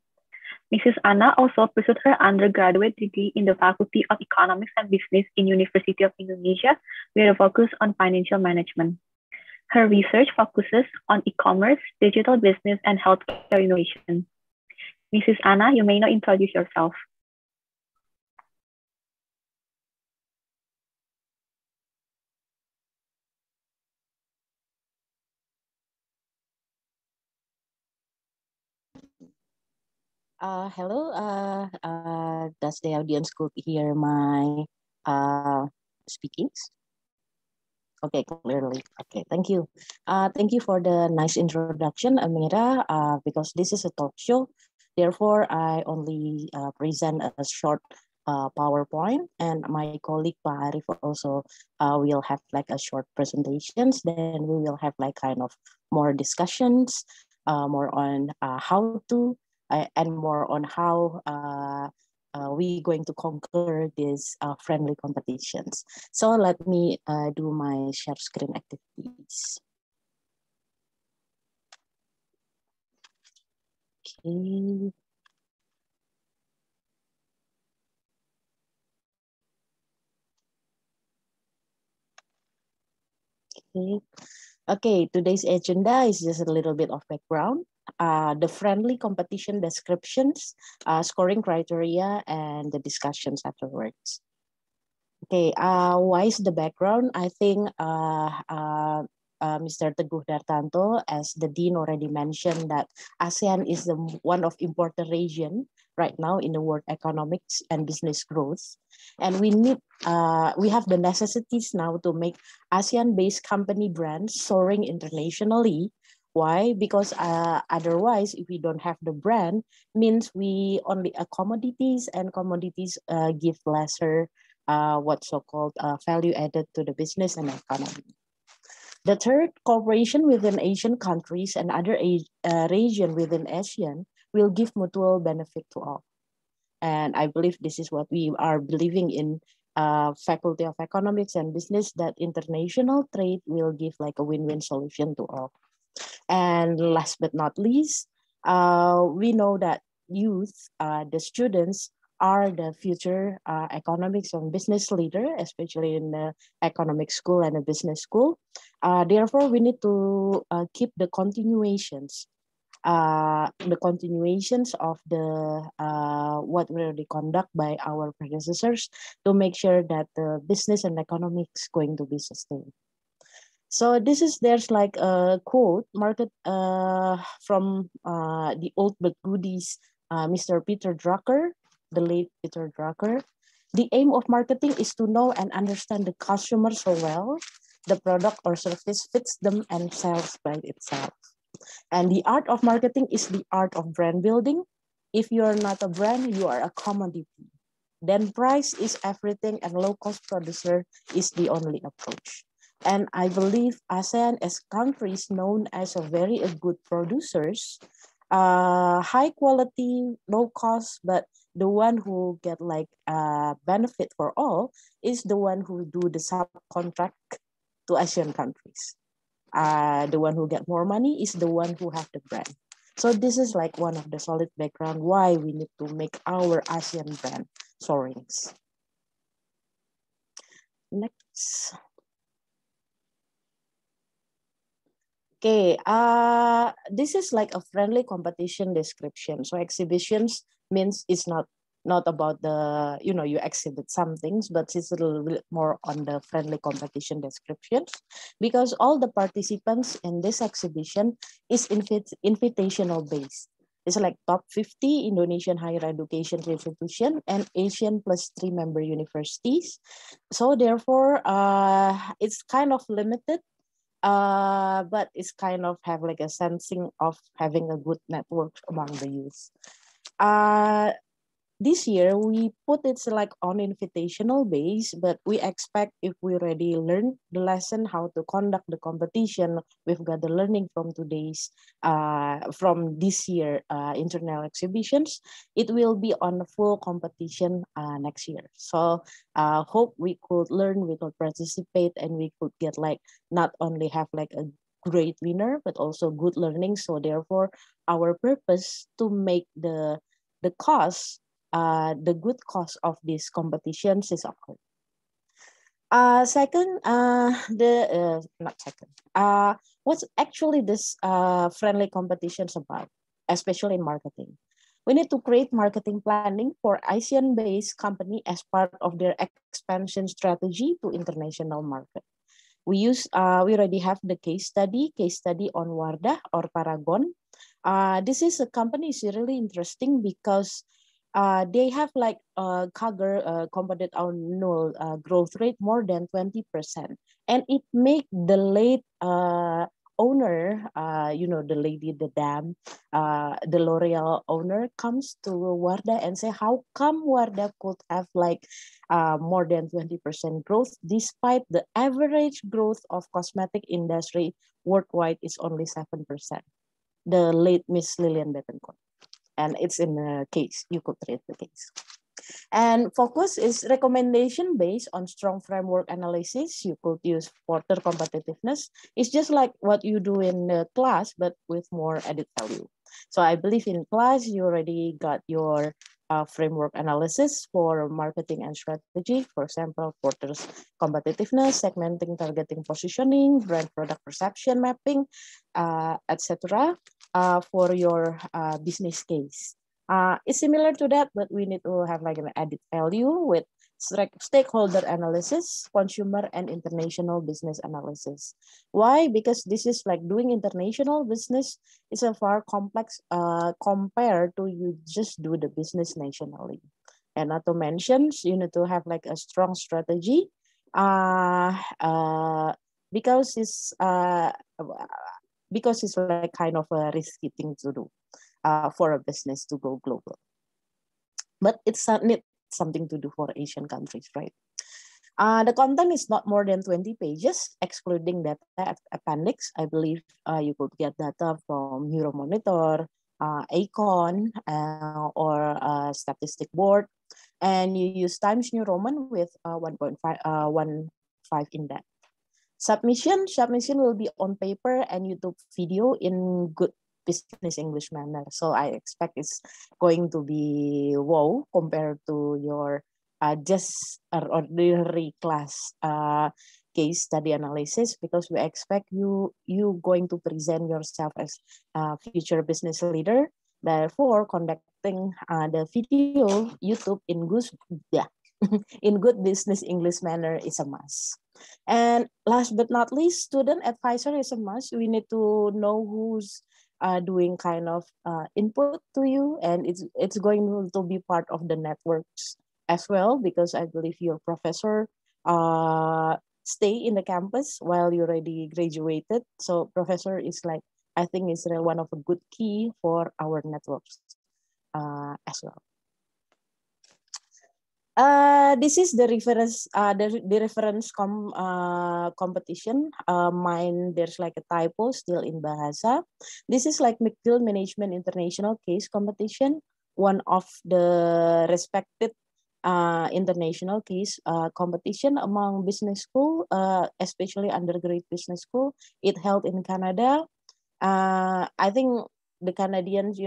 M: Mrs. Anna also pursued her undergraduate degree in the Faculty of Economics and Business in University of Indonesia, with a focus on financial management. Her research focuses on e-commerce, digital business, and healthcare innovation. Mrs. Anna, you may now introduce yourself.
N: Hello, does the audience could hear my speakings? Okay, clearly. Okay, thank you. Thank you for the nice introduction, Amira, because this is a talk show. Therefore, I only present a short PowerPoint, and my colleague Pak Arif also will have like a short presentations. Then we will have like kind of more discussions, more on how to, and more on how we going to conquer these friendly competitions. So let me do my share screen activities. Okay. Okay, today's agenda is just a little bit of background. The friendly competition descriptions, scoring criteria, and the discussions afterwards. Okay, why is the background? I think Mr. Teguh Dartanto, as the Dean already mentioned, that ASEAN is one of important region right now in the world economics and business growth. And we have the necessities now to make ASEAN-based company brands soaring internationally. Why? Because otherwise, if we don't have the brand, means we only commodities, and commodities give lesser what so-called value added to the business and economy. The third, cooperation within Asian countries and other region within ASEAN will give mutual benefit to all. And I believe this is what we are believing in Faculty of Economics and Business, that international trade will give like a win-win solution to all. And last but not least, we know that youth, the students, are the future economics and business leader, especially in the economic school and the business school. Therefore, we need to keep the continuations of the what we already conduct by our predecessors to make sure that the business and economics going to be sustained. So there's like a quote market from the old but goodies, Mr. Peter Drucker, the late Peter Drucker. The aim of marketing is to know and understand the customer so well, the product or service fits them and sells by itself. And the art of marketing is the art of brand building. If you are not a brand, you are a commodity. Then price is everything and low-cost producer is the only approach. And I believe ASEAN as countries known as a very good producers, high quality, low cost, but the one who get like benefit for all is the one who do the subcontract to Asian countries. The one who get more money is the one who have the brand. So this is like one of the solid background why we need to make our ASEAN brand soarings. Next. Okay, this is like a friendly competition description. So exhibitions means it's not about the, you exhibit some things, but it's a little bit more on the friendly competition descriptions, because all the participants in this exhibition is invitational based. It's like top 50 Indonesian higher education institution and Asian plus 3 member universities. So therefore, it's kind of limited. But it's kind of have like a sensing of having a good network among the youth. This year we put it like on invitational base, but we expect if we already learned the lesson how to conduct the competition, we've got the learning from from this year internal exhibitions, it will be on a full competition next year. So hope we could learn, we could participate, and we could get like not only have like a great winner, but also good learning. So therefore our purpose to make the cost, the good cost of these competitions is occurred. Second, what's actually this friendly competitions about, especially in marketing? We need to create marketing planning for ASEAN-based company as part of their expansion strategy to international market. We already have the case study on Wardah or Paragon. This is a company is really interesting because they have like CAGR, compounded annual growth rate more than 20%, and it make the late owner, the lady, the dam, the L'Oreal owner comes to Wardah and say, how come Wardah could have like more than 20% growth despite the average growth of cosmetic industry worldwide is only 7%. The late Miss Lillian Bettencourt. And it's in the case, you could read the case. And focus is recommendation based on strong framework analysis. You could use further competitiveness. It's just like what you do in the class, but with more added value. So I believe in class, you already got your framework analysis for marketing and strategy. For example, Porter's competitiveness, segmenting, targeting, positioning, brand product perception mapping, etc. For your business case. It's similar to that, but we need to have like an added value with stakeholder analysis, consumer and international business analysis. Why? Because this is like doing international business is a far complex compared to you just do the business nationally. And not to mention, you need to have like a strong strategy because it's like kind of a risky thing to do for a business to go global. But it's need something to do for Asian countries, right? The content is not more than 20 pages, excluding data appendix. I believe you could get data from Euromonitor, Acon, or Statistic Board, and you use Times New Roman with 1.15 index. Submission will be on paper and YouTube video in good business English manner. So I expect it's going to be wow compared to your just ordinary class case study analysis, because we expect you going to present yourself as a future business leader. Therefore, conducting the video YouTube in good business English manner is a must. And last but not least, student advisor is a must. We need to know who's doing kind of input to you, and it's going to be part of the networks as well, because I believe your professor stay in the campus while you already graduated. So professor is like, I think is one of a good key for our networks as well. This is the reference, competition. Mine, there's like a typo still in Bahasa. This is like McGill Management International Case Competition, one of the respected international case competition among business school, especially undergraduate business school. It held in Canada. I think the Canadians,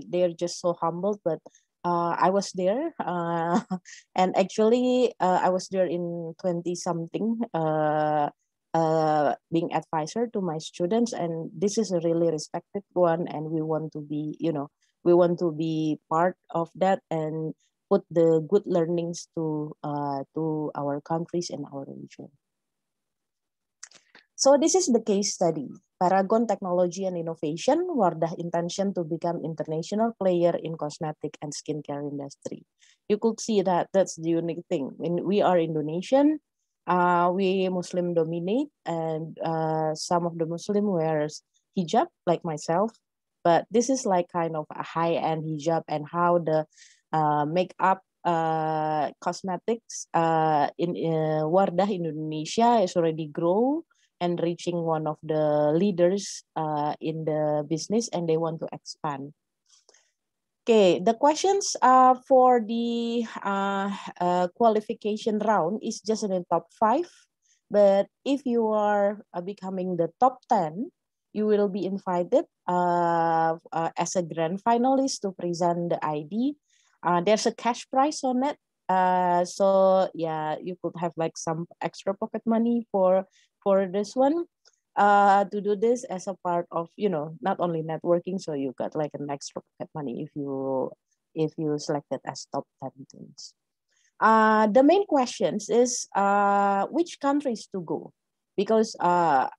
N: they're just so humble, but I was there, and actually I was there in 20-something, being advisor to my students, and this is a really respected one, and we want to be, we want to be part of that and put the good learnings to our countries and our region. So this is the case study. Paragon Technology and Innovation, Wardah intention to become international player in cosmetic and skincare industry. You could see that that's the unique thing. When we are Indonesian, we Muslim dominate, and some of the Muslim wears hijab, like myself. But this is like kind of a high-end hijab, and how the makeup cosmetics in Wardah Indonesia is already grow and reaching one of the leaders in the business, and they want to expand. Okay, the questions for the qualification round is just in the top 5, but if you are becoming the top 10, you will be invited as a grand finalist to present the ID. There's a cash prize on it. So yeah, you could have like some extra pocket money for this one, to do this as a part of, not only networking, so you got like an extra pocket money if you selected as top 10 teams. The main questions is which countries to go, because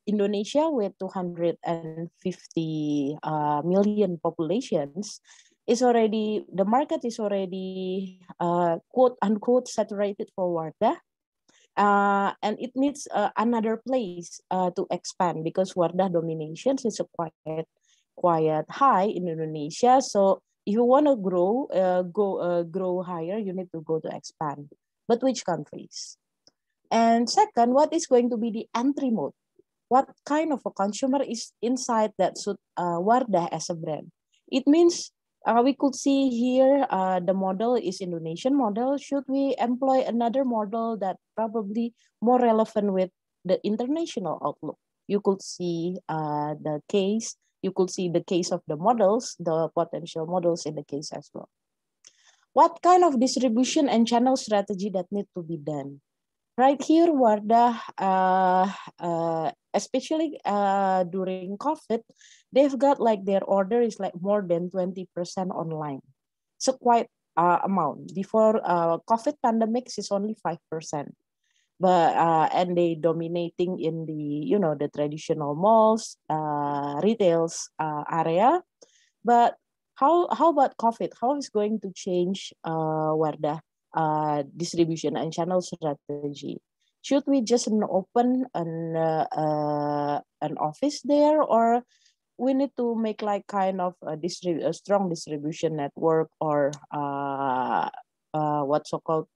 N: Indonesia with 250 million populations is already, the market is already quote unquote saturated for Wardah. And it needs another place to expand, because Wardah dominations is a quite high in Indonesia. So if you want to grow, grow higher, you need to go to expand. But which countries? And second, what is going to be the entry mode? What kind of a consumer is inside that suit Wardah as a brand? It means we could see here the model is Indonesian model. Should we employ another model that probably more relevant with the international outlook? You could see the case. You could see the case of the models, the potential models in the case as well. What kind of distribution and channel strategy that need to be done? Right here, Wardah, especially during COVID, they've got like their order is like more than 20% online. It's a quite amount. Before COVID pandemics is only 5%. But and they dominating in the the traditional malls, retails area. But how about COVID? How is going to change Wardah distribution and channel strategy? Should we just open an office there, or we need to make like kind of a strong distribution network, or what's so called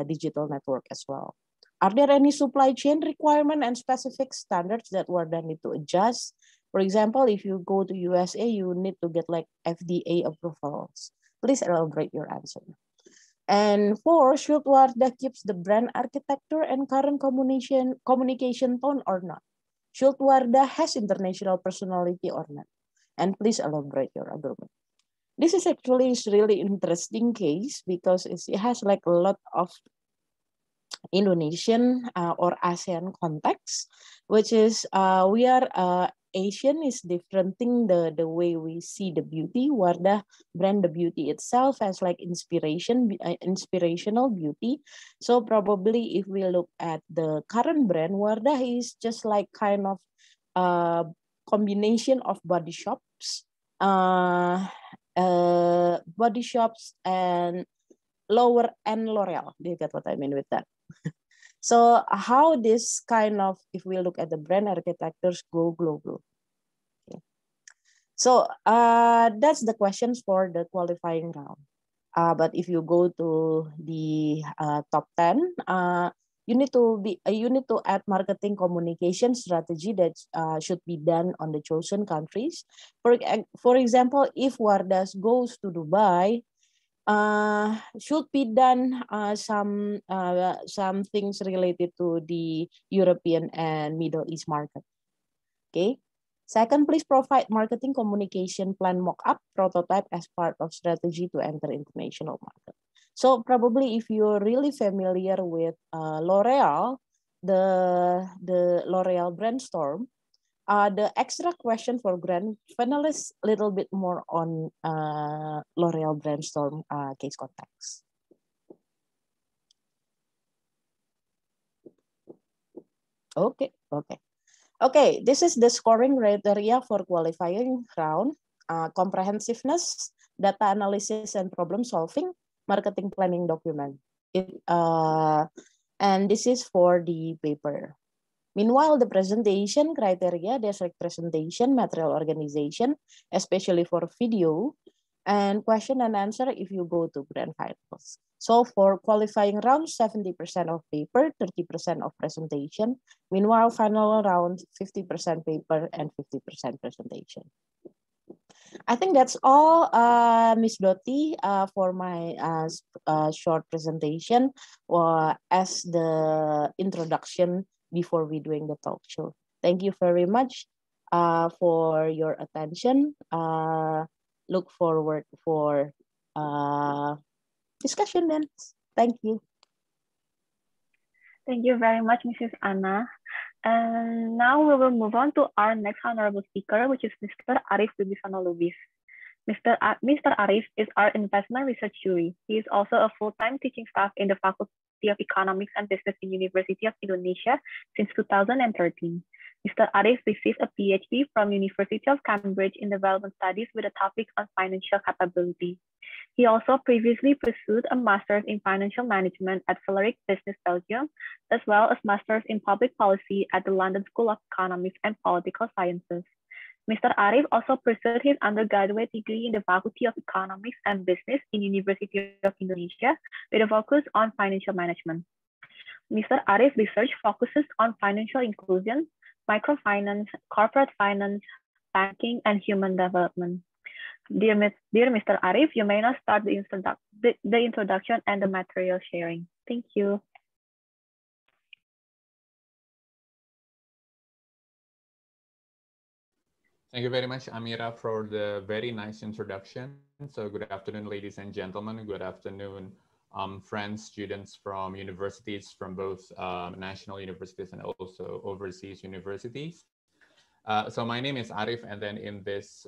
N: digital network as well? Are there any supply chain requirement and specific standards that Wardah need to adjust? For example, if you go to USA, you need to get like FDA approvals. Please elaborate your answer. And 4, should Wardah keeps the brand architecture and current communication tone or not? Should Wardah has international personality or not? And please elaborate your argument. This is actually really interesting case because it has like a lot of Indonesian or ASEAN context, which is we are Asian is differenting the way we see the beauty. Wardah brand the beauty itself as like inspirational beauty. So probably if we look at the current brand, Wardah is just like kind of combination of body shops and lower end L'Oreal. Do you get what I mean with that? So how this kind of, if we look at the brand architectures, go global. Okay. So that's the questions for the qualifying round. But if you go to the top 10, you need to add marketing communication strategy that should be done on the chosen countries. For example, if Wardah goes to Dubai, should be done some things related to the European and Middle East market. Okay. Second, please provide marketing communication plan mock-up prototype as part of strategy to enter international market. So probably if you're really familiar with L'Oreal, the L'Oreal brainstorm, the extra question for grand finalists a little bit more on L'Oreal brainstorm case context. Okay. This is the scoring criteria for qualifying round: comprehensiveness, data analysis and problem solving, marketing planning document. And this is for the paper. Meanwhile, the presentation criteria, there's like presentation, material organization, especially for video, and question and answer if you go to grand finals. So for qualifying round, 70% of paper, 30% of presentation. Meanwhile, final round, 50% paper and 50% presentation. I think that's all, Ms. Doti, for my short presentation as the introduction before we doing the talk show. Thank you very much for your attention. Look forward for discussion then. Thank you.
M: Thank you very much, Mrs. Anna. And now we will move on to our next honorable speaker, which is Mr. Arif Wibisono Lubis. Mr. Arif is our investment research jury. He is also a full-time teaching staff in the Faculty of Economics and Business in University of Indonesia since 2013. Mr. Arif received a PhD from University of Cambridge in Development Studies with a topic on financial capability. He also previously pursued a master's in financial management at Valeric Business Belgium, as well as master's in public policy at the London School of Economics and Political Sciences. Mr. Arif also pursued his undergraduate degree in the Faculty of Economics and Business in University of Indonesia with a focus on financial management. Mr. Arif's research focuses on financial inclusion, microfinance, corporate finance, banking, and human development. Dear Mr. Arif, you may now start the introduction and the material sharing. Thank you.
O: Thank you very much, Amira, for the very nice introduction. So good afternoon, ladies and gentlemen. Good afternoon, friends, students from universities, from both national universities and also overseas universities. So my name is Arif, and then in this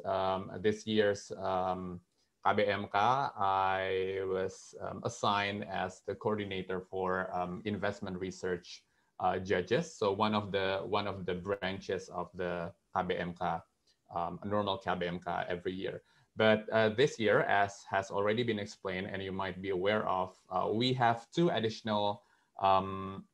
O: this year's KBMK, I was assigned as the coordinator for investment research judges. So one of the branches of the KBMK, a normal KBMK every year. But this year, as has already been explained, and you might be aware of, we have two additional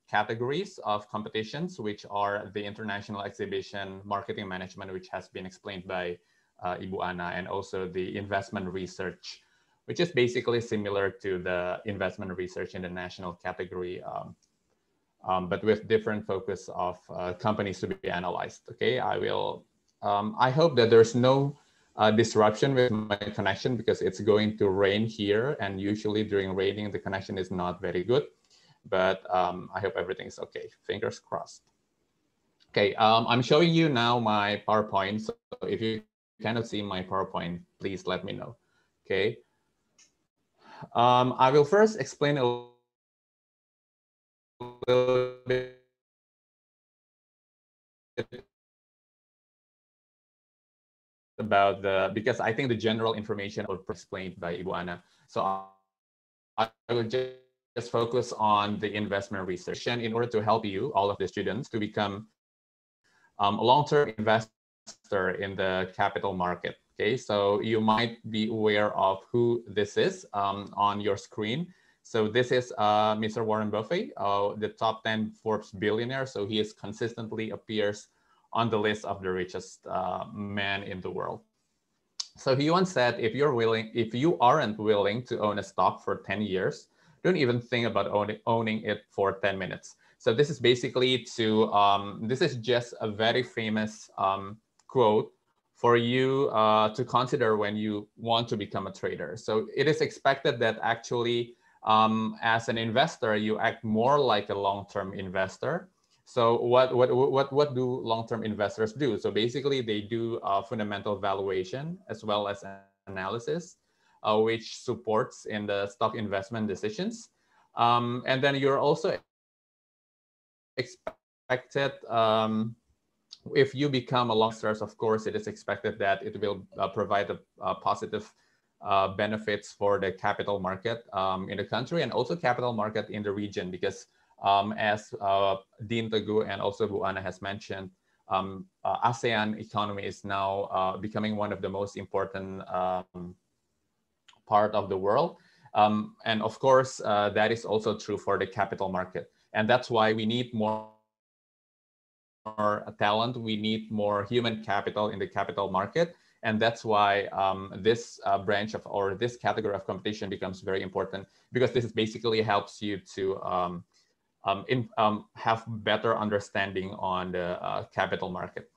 O: categories of competitions, which are the international exhibition marketing management, which has been explained by Ibu Ana, and also the investment research, which is basically similar to the investment research in the national category, but with different focus of companies to be analyzed. Okay, I hope that there's no disruption with my connection because it's going to rain here, and usually during raining the connection is not very good, but I hope everything is okay. Fingers crossed. Okay, I'm showing you now my PowerPoint. So if you cannot see my PowerPoint, please let me know. Okay. I will first explain a little bit about because I think the general information was explained by Ibu Ana. So I will just focus on the investment research in order to help you, all of the students, to become a long-term investor in the capital market. Okay, so you might be aware of who this is on your screen. So this is Mr. Warren Buffett, the top 10 Forbes billionaire. So he is consistently appears on the list of the richest men in the world. So he once said, if you aren't willing to own a stock for 10 years, don't even think about owning it for 10 minutes. So this is basically this is just a very famous quote for you to consider when you want to become a trader. So it is expected that actually as an investor, you act more like a long-term investor. So what do long-term investors do? So basically they do fundamental valuation as well as analysis, which supports in the stock investment decisions. And then you're also expected, if you become a long-term investor, of course, it is expected that it will provide a positive benefits for the capital market in the country and also capital market in the region, because as Dean Teguh and also Bu Ana has mentioned, ASEAN economy is now becoming one of the most important part of the world. And of course, that is also true for the capital market. And that's why we need more talent, we need more human capital in the capital market. And that's why this branch of, or this category of competition becomes very important, because this basically helps you to have better understanding on the capital market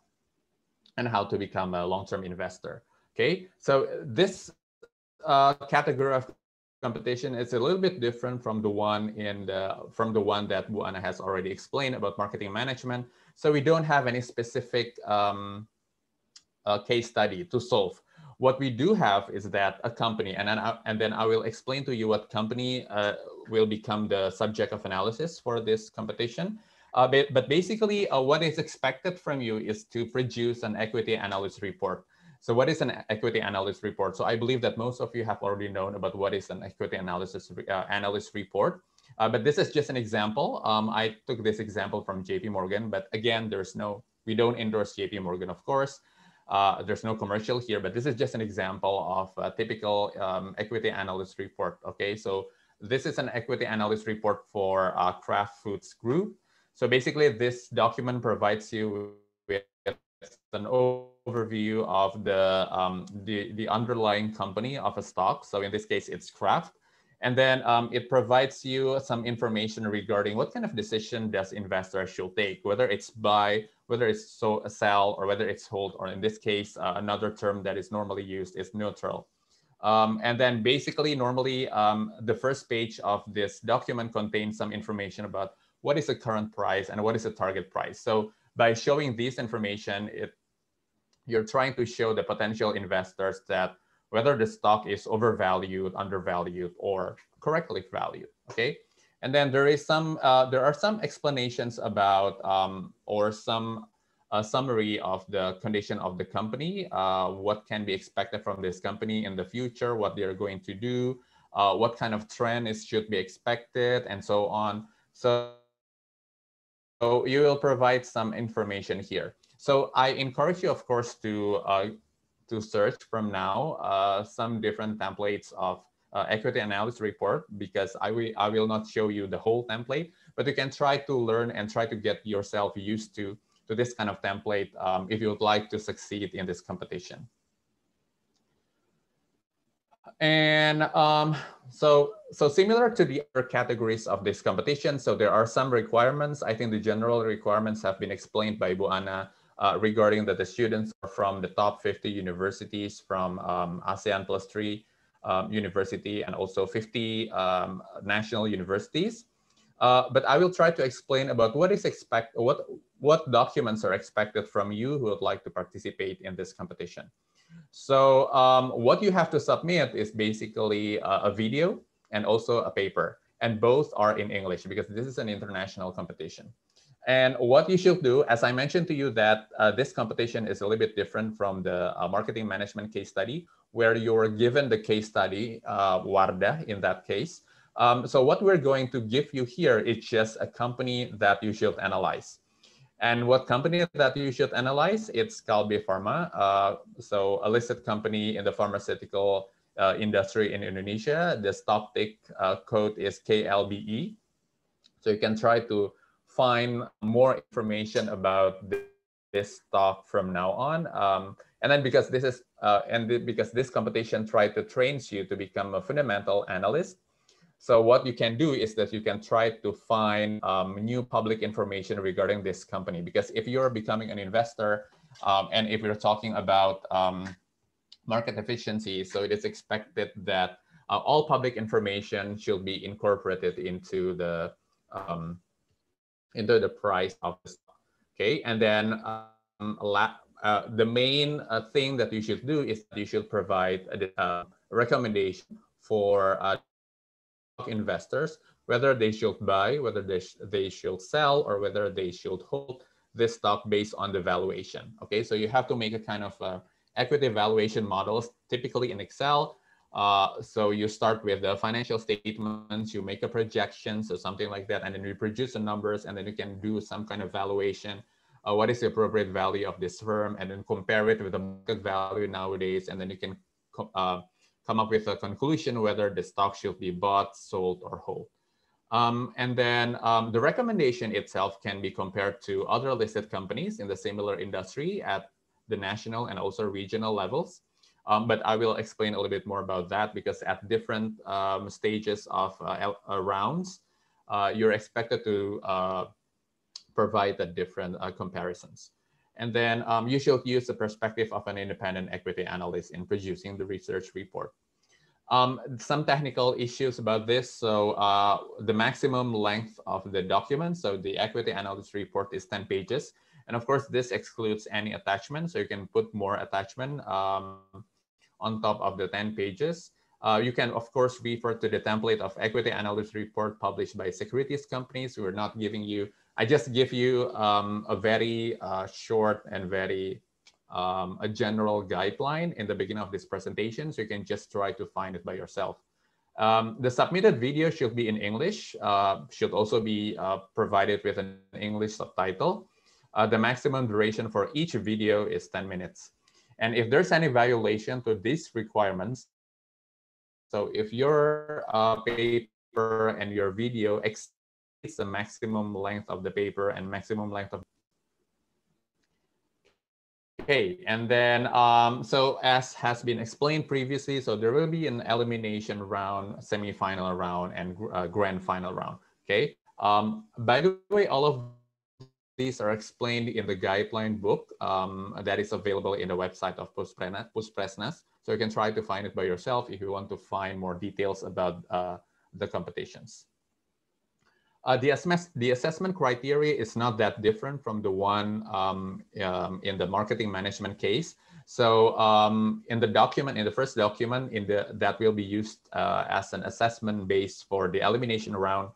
O: and how to become a long-term investor. Okay, so this category of competition is a little bit different from the one that Bu Ana has already explained about marketing management. So we don't have any specific case study to solve. What we do have is that a company, and then I will explain to you what company will become the subject of analysis for this competition. But basically, what is expected from you is to produce an equity analyst report. So what is an equity analyst report? So I believe that most of you have already known about what is an equity analyst report. But this is just an example. I took this example from JP Morgan, but again, we don't endorse JP Morgan, of course. There's no commercial here, but this is just an example of a typical equity analyst report. Okay, so this is an equity analyst report for Kraft Foods Group. So basically, this document provides you with an overview of the underlying company of a stock. So in this case, it's Kraft. And then it provides you some information regarding what kind of decision does investors should take, whether it's buy, whether it's sell, or whether it's hold, or in this case, another term that is normally used is neutral. And then basically, normally, the first page of this document contains some information about what is the current price and what is the target price. So by showing this information, you're trying to show the potential investors that whether the stock is overvalued, undervalued, or correctly valued. Okay, and then there are some explanations about or some a summary of the condition of the company, what can be expected from this company in the future, what they're going to do, what kind of trend should be expected, and so on. So you will provide some information here. So I encourage you, of course, to search from now some different templates of equity analysis report, because I will not show you the whole template, but you can try to learn and try to get yourself used to this kind of template if you would like to succeed in this competition. And so similar to the other categories of this competition, so there are some requirements. I think the general requirements have been explained by Bu Ana regarding that the students are from the top 50 universities from ASEAN plus 3 university, and also 50 national universities. But I will try to explain about what documents are expected from you who would like to participate in this competition. So what you have to submit is basically a video and also a paper, and both are in English because this is an international competition. And what you should do, as I mentioned to you, that this competition is a little bit different from the marketing management case study, where you're given the case study, Wardah in that case. So what we're going to give you here is just a company that you should analyze. And what company that you should analyze? It's Kalbe Pharma, so a listed company in the pharmaceutical industry in Indonesia. The stock tick code is KLBE. So you can try to find more information about this stock from now on. And then because this is because this competition tried to train you to become a fundamental analyst. So what you can do is that you can try to find new public information regarding this company. Because if you're becoming an investor, and if you're talking about market efficiency, so it is expected that all public information should be incorporated into the price of the stock. Okay, and then the main thing that you should do is that you should provide a recommendation for investors, whether they should buy, whether they should sell, or whether they should hold this stock based on the valuation. Okay, so you have to make a kind of equity valuation models, typically in Excel. So you start with the financial statements, you make a projection, so something like that, and then you produce the numbers, and then you can do some kind of valuation. What is the appropriate value of this firm, and then compare it with the market value nowadays, and then you can come up with a conclusion whether the stock should be bought, sold, or hold. And then the recommendation itself can be compared to other listed companies in the similar industry at the national and also regional levels. But I will explain a little bit more about that, because at different stages of rounds, you're expected to provide the different comparisons. And then you should use the perspective of an independent equity analyst in producing the research report. Some technical issues about this. So the maximum length of the document, so the equity analyst report is 10 pages. And of course, this excludes any attachment. So you can put more attachment on top of the 10 pages. You can, of course, refer to the template of equity analyst report published by securities companies. We're not giving you, I just give you a very short and very a general guideline in the beginning of this presentation, so you can just try to find it by yourself. The submitted video should be in English, should also be provided with an English subtitle. The maximum duration for each video is 10 minutes. And if there's any violation to these requirements, so if your paper and your video exceeds the maximum length of the paper and maximum length of Okay, and then so as has been explained previously, so there will be an elimination round, semi-final round, and grand final round. Okay. By the way, all of these are explained in the guideline book that is available in the website of Puspresnas. So you can try to find it by yourself if you want to find more details about the competitions. The assessment criteria is not that different from the one in the marketing management case. So in the document, in the first document, that will be used as an assessment base for the elimination round,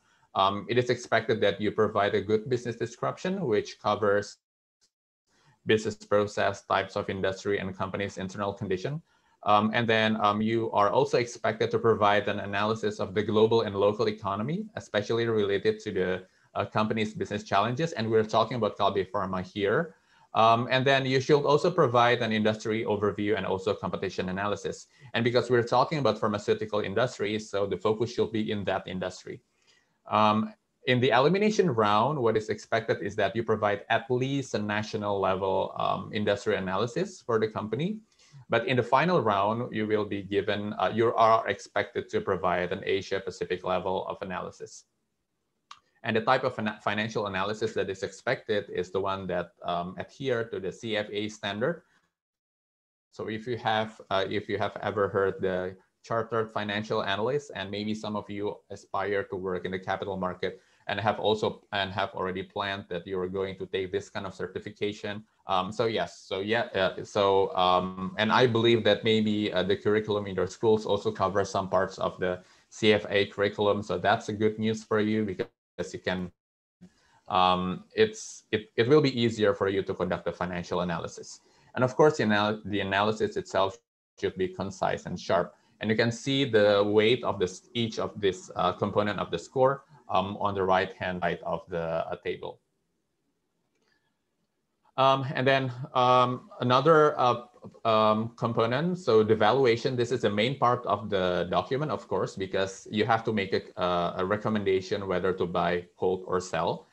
O: it is expected that you provide a good business description, which covers business process, types of industry, and company's internal condition. And then you are also expected to provide an analysis of the global and local economy, especially related to the company's business challenges. And we're talking about Kalbe Pharma here. And then you should also provide an industry overview and also competition analysis. And because we're talking about pharmaceutical industry, so the focus should be in that industry. In the elimination round, what is expected is that you provide at least a national level industry analysis for the company. But in the final round, you will be given, you are expected to provide an Asia Pacific level of analysis. And the type of financial analysis that is expected is the one that adhere to the CFA standard. So if you have ever heard the chartered financial analyst, and maybe some of you aspire to work in the capital market and have already planned that you are going to take this kind of certification. And I believe that maybe the curriculum in your schools also covers some parts of the CFA curriculum. So that's a good news for you, because you can, it will be easier for you to conduct a financial analysis. And of course, the analysis itself should be concise and sharp. And you can see the weight of each of this component of the score on the right-hand side of the table. And then another component, so the valuation, this is the main part of the document, of course, because you have to make a recommendation whether to buy, hold, or sell.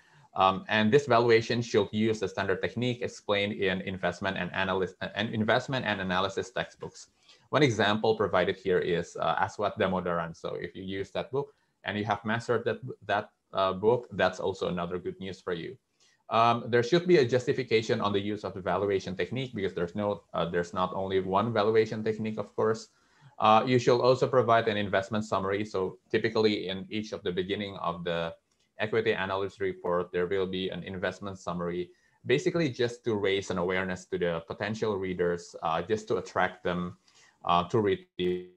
O: And this valuation should use the standard technique explained in investment and analysis textbooks. One example provided here is Aswat Damodaran. So if you use that book and you have mastered that book, that's also another good news for you. There should be a justification on the use of the valuation technique, because there's not only one valuation technique, of course. You should also provide an investment summary. So typically in each of the beginning of the equity analyst report, there will be an investment summary, basically just to raise an awareness to the potential readers, just to attract them to read the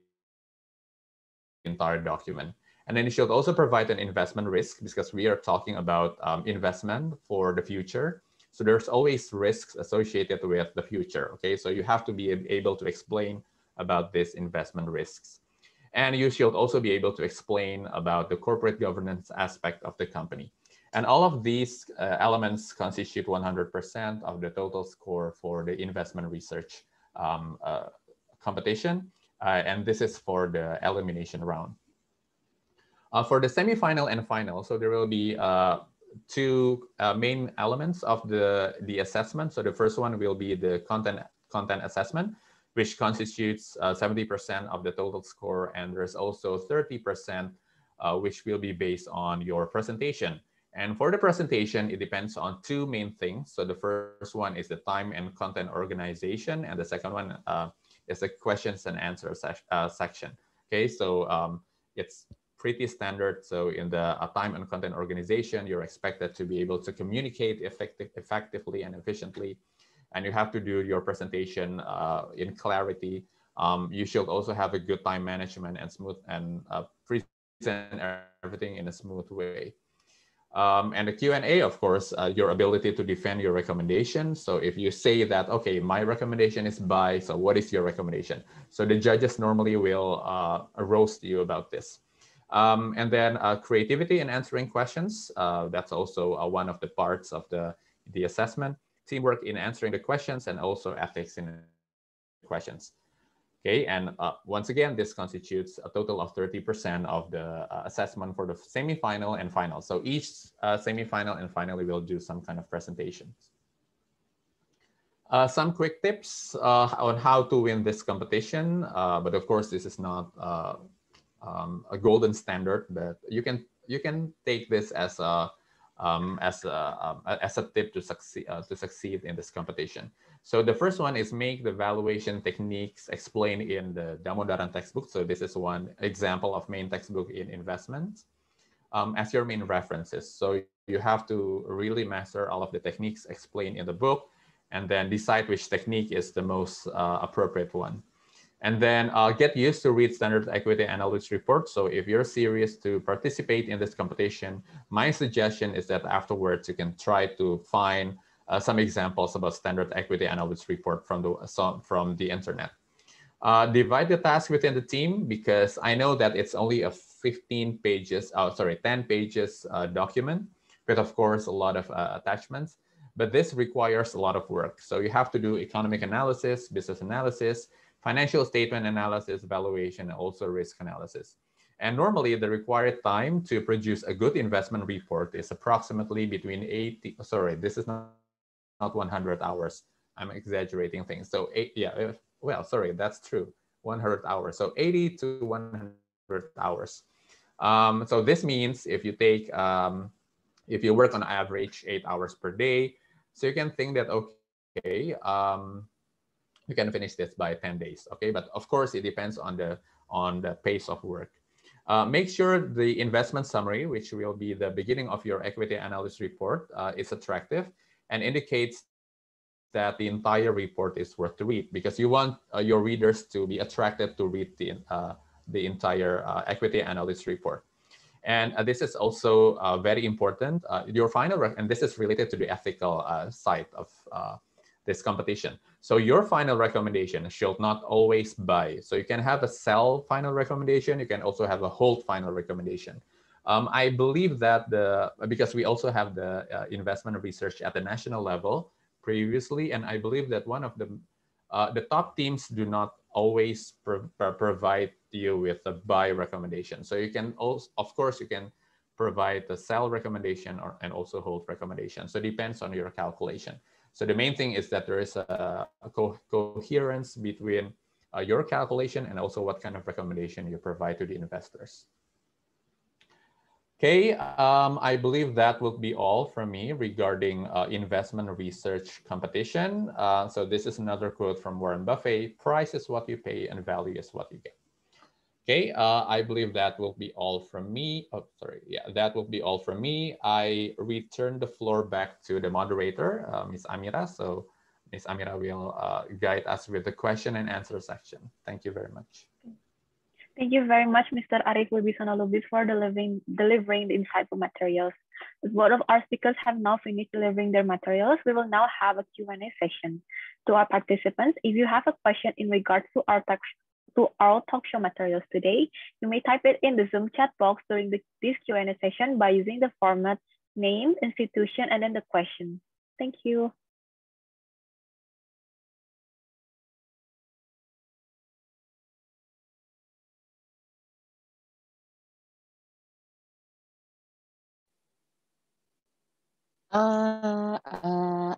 O: entire document. And then you should also provide an investment risk, because we are talking about investment for the future. So there's always risks associated with the future, okay? So you have to be able to explain about these investment risks. And you should also be able to explain about the corporate governance aspect of the company. And all of these elements constitute 100% of the total score for the investment research competition. And this is for the elimination round. For the semifinal and final, so there will be two main elements of the assessment. So the first one will be the content assessment, which constitutes 70% of the total score. And there's also 30% which will be based on your presentation. And for the presentation, it depends on two main things. So the first one is the time and content organization, and the second one is the questions and answers section. Okay, so it's pretty standard. So in the time and content organization, you're expected to be able to communicate effectively and efficiently. And you have to do your presentation in clarity. You should also have a good time management and smooth and present everything in a smooth way. And the Q&A, of course, your ability to defend your recommendation. So if you say that, okay, my recommendation is buy, so what is your recommendation? So the judges normally will roast you about this. And then creativity in answering questions. That's also one of the parts of the assessment. Teamwork in answering the questions, and also ethics in the questions. Okay, and once again, this constitutes a total of 30% of the assessment for the semifinal and final. So each semifinal and finally will do some kind of presentations. Some quick tips on how to win this competition, but of course, this is not a golden standard, but you can take this as a tip to succeed in this competition. So the first one is make the valuation techniques explained in the Damodaran textbook. So this is one example of main textbook in investments as your main references. So you have to really master all of the techniques explained in the book, and then decide which technique is the most appropriate one. And then get used to read standard equity analyst reports. So if you're serious to participate in this competition, my suggestion is that afterwards you can try to find some examples about standard equity analysis report from the internet. Divide the task within the team, because I know that it's only a 10 pages document, with of course a lot of attachments, but this requires a lot of work. So you have to do economic analysis, business analysis, financial statement analysis, valuation, and also risk analysis. And normally the required time to produce a good investment report is approximately between 80, sorry, this is not 100 hours. I'm exaggerating things. So well, sorry, that's true. 100 hours. So 80 to 100 hours. So this means if you take, if you work on average 8 hours per day, so you can think that, okay, you can finish this by 10 days. Okay, but of course it depends on the pace of work. Make sure the investment summary, which will be the beginning of your equity analysis report, is attractive and indicates that the entire report is worth to read, because you want your readers to be attracted to read the entire equity analysis report. And this is also very important. Your final, and this is related to the ethical side of this competition. So your final recommendation should not always buy. So you can have a sell final recommendation. You can also have a hold final recommendation. I believe that because we also have the investment research at the national level previously, and I believe that one of the top teams do not always provide you with a buy recommendation. So you can also, of course, you can provide the sell recommendation and also hold recommendation. So it depends on your calculation. So the main thing is that there is a coherence between your calculation and also what kind of recommendation you provide to the investors. Okay, I believe that will be all from me regarding investment research competition. So this is another quote from Warren Buffett: "Price is what you pay and value is what you get." Okay, I believe that will be all from me. Oh, sorry. Yeah, that will be all from me. I return the floor back to the moderator, Ms. Amira. So Ms. Amira will guide us with the question and answer section. Thank you very much.
M: Thank you very much, Mr. Arif Wibisono Lubis, for delivering the insightful materials. As both of our speakers have now finished delivering their materials, we will now have a Q&A session. To our participants, if you have a question in regards to our talk show materials today, you may type it in the Zoom chat box during this Q&A session by using the format name, institution, and then the question. Thank you.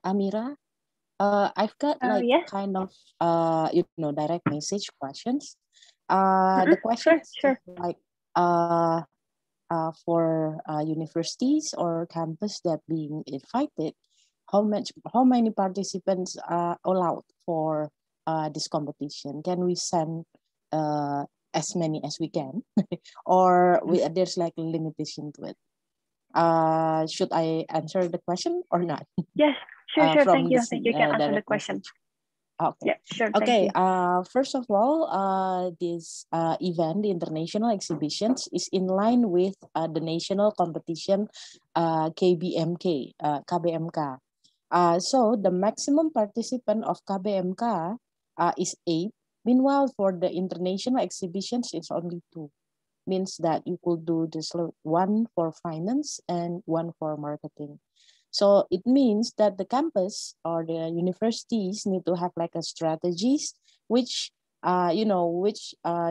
N: Amira, I've got like kind of direct message questions. The question is like for universities or campus that being invited, how many participants are allowed for this competition? Can we send as many as we can, or there's like a limitation to it? Should I answer the question or not?
M: Yes, sure. Thank you. You can answer the question.
N: Okay.
M: Yeah, sure.
N: Okay. First of all, this event, the international exhibitions, is in line with the national competition, KBMK. So the maximum participant of KBMK is 8. Meanwhile, for the international exhibitions, it's only 2. Means that you could do this one for finance and one for marketing. So it means that the campus or the universities need to have like a strategies, which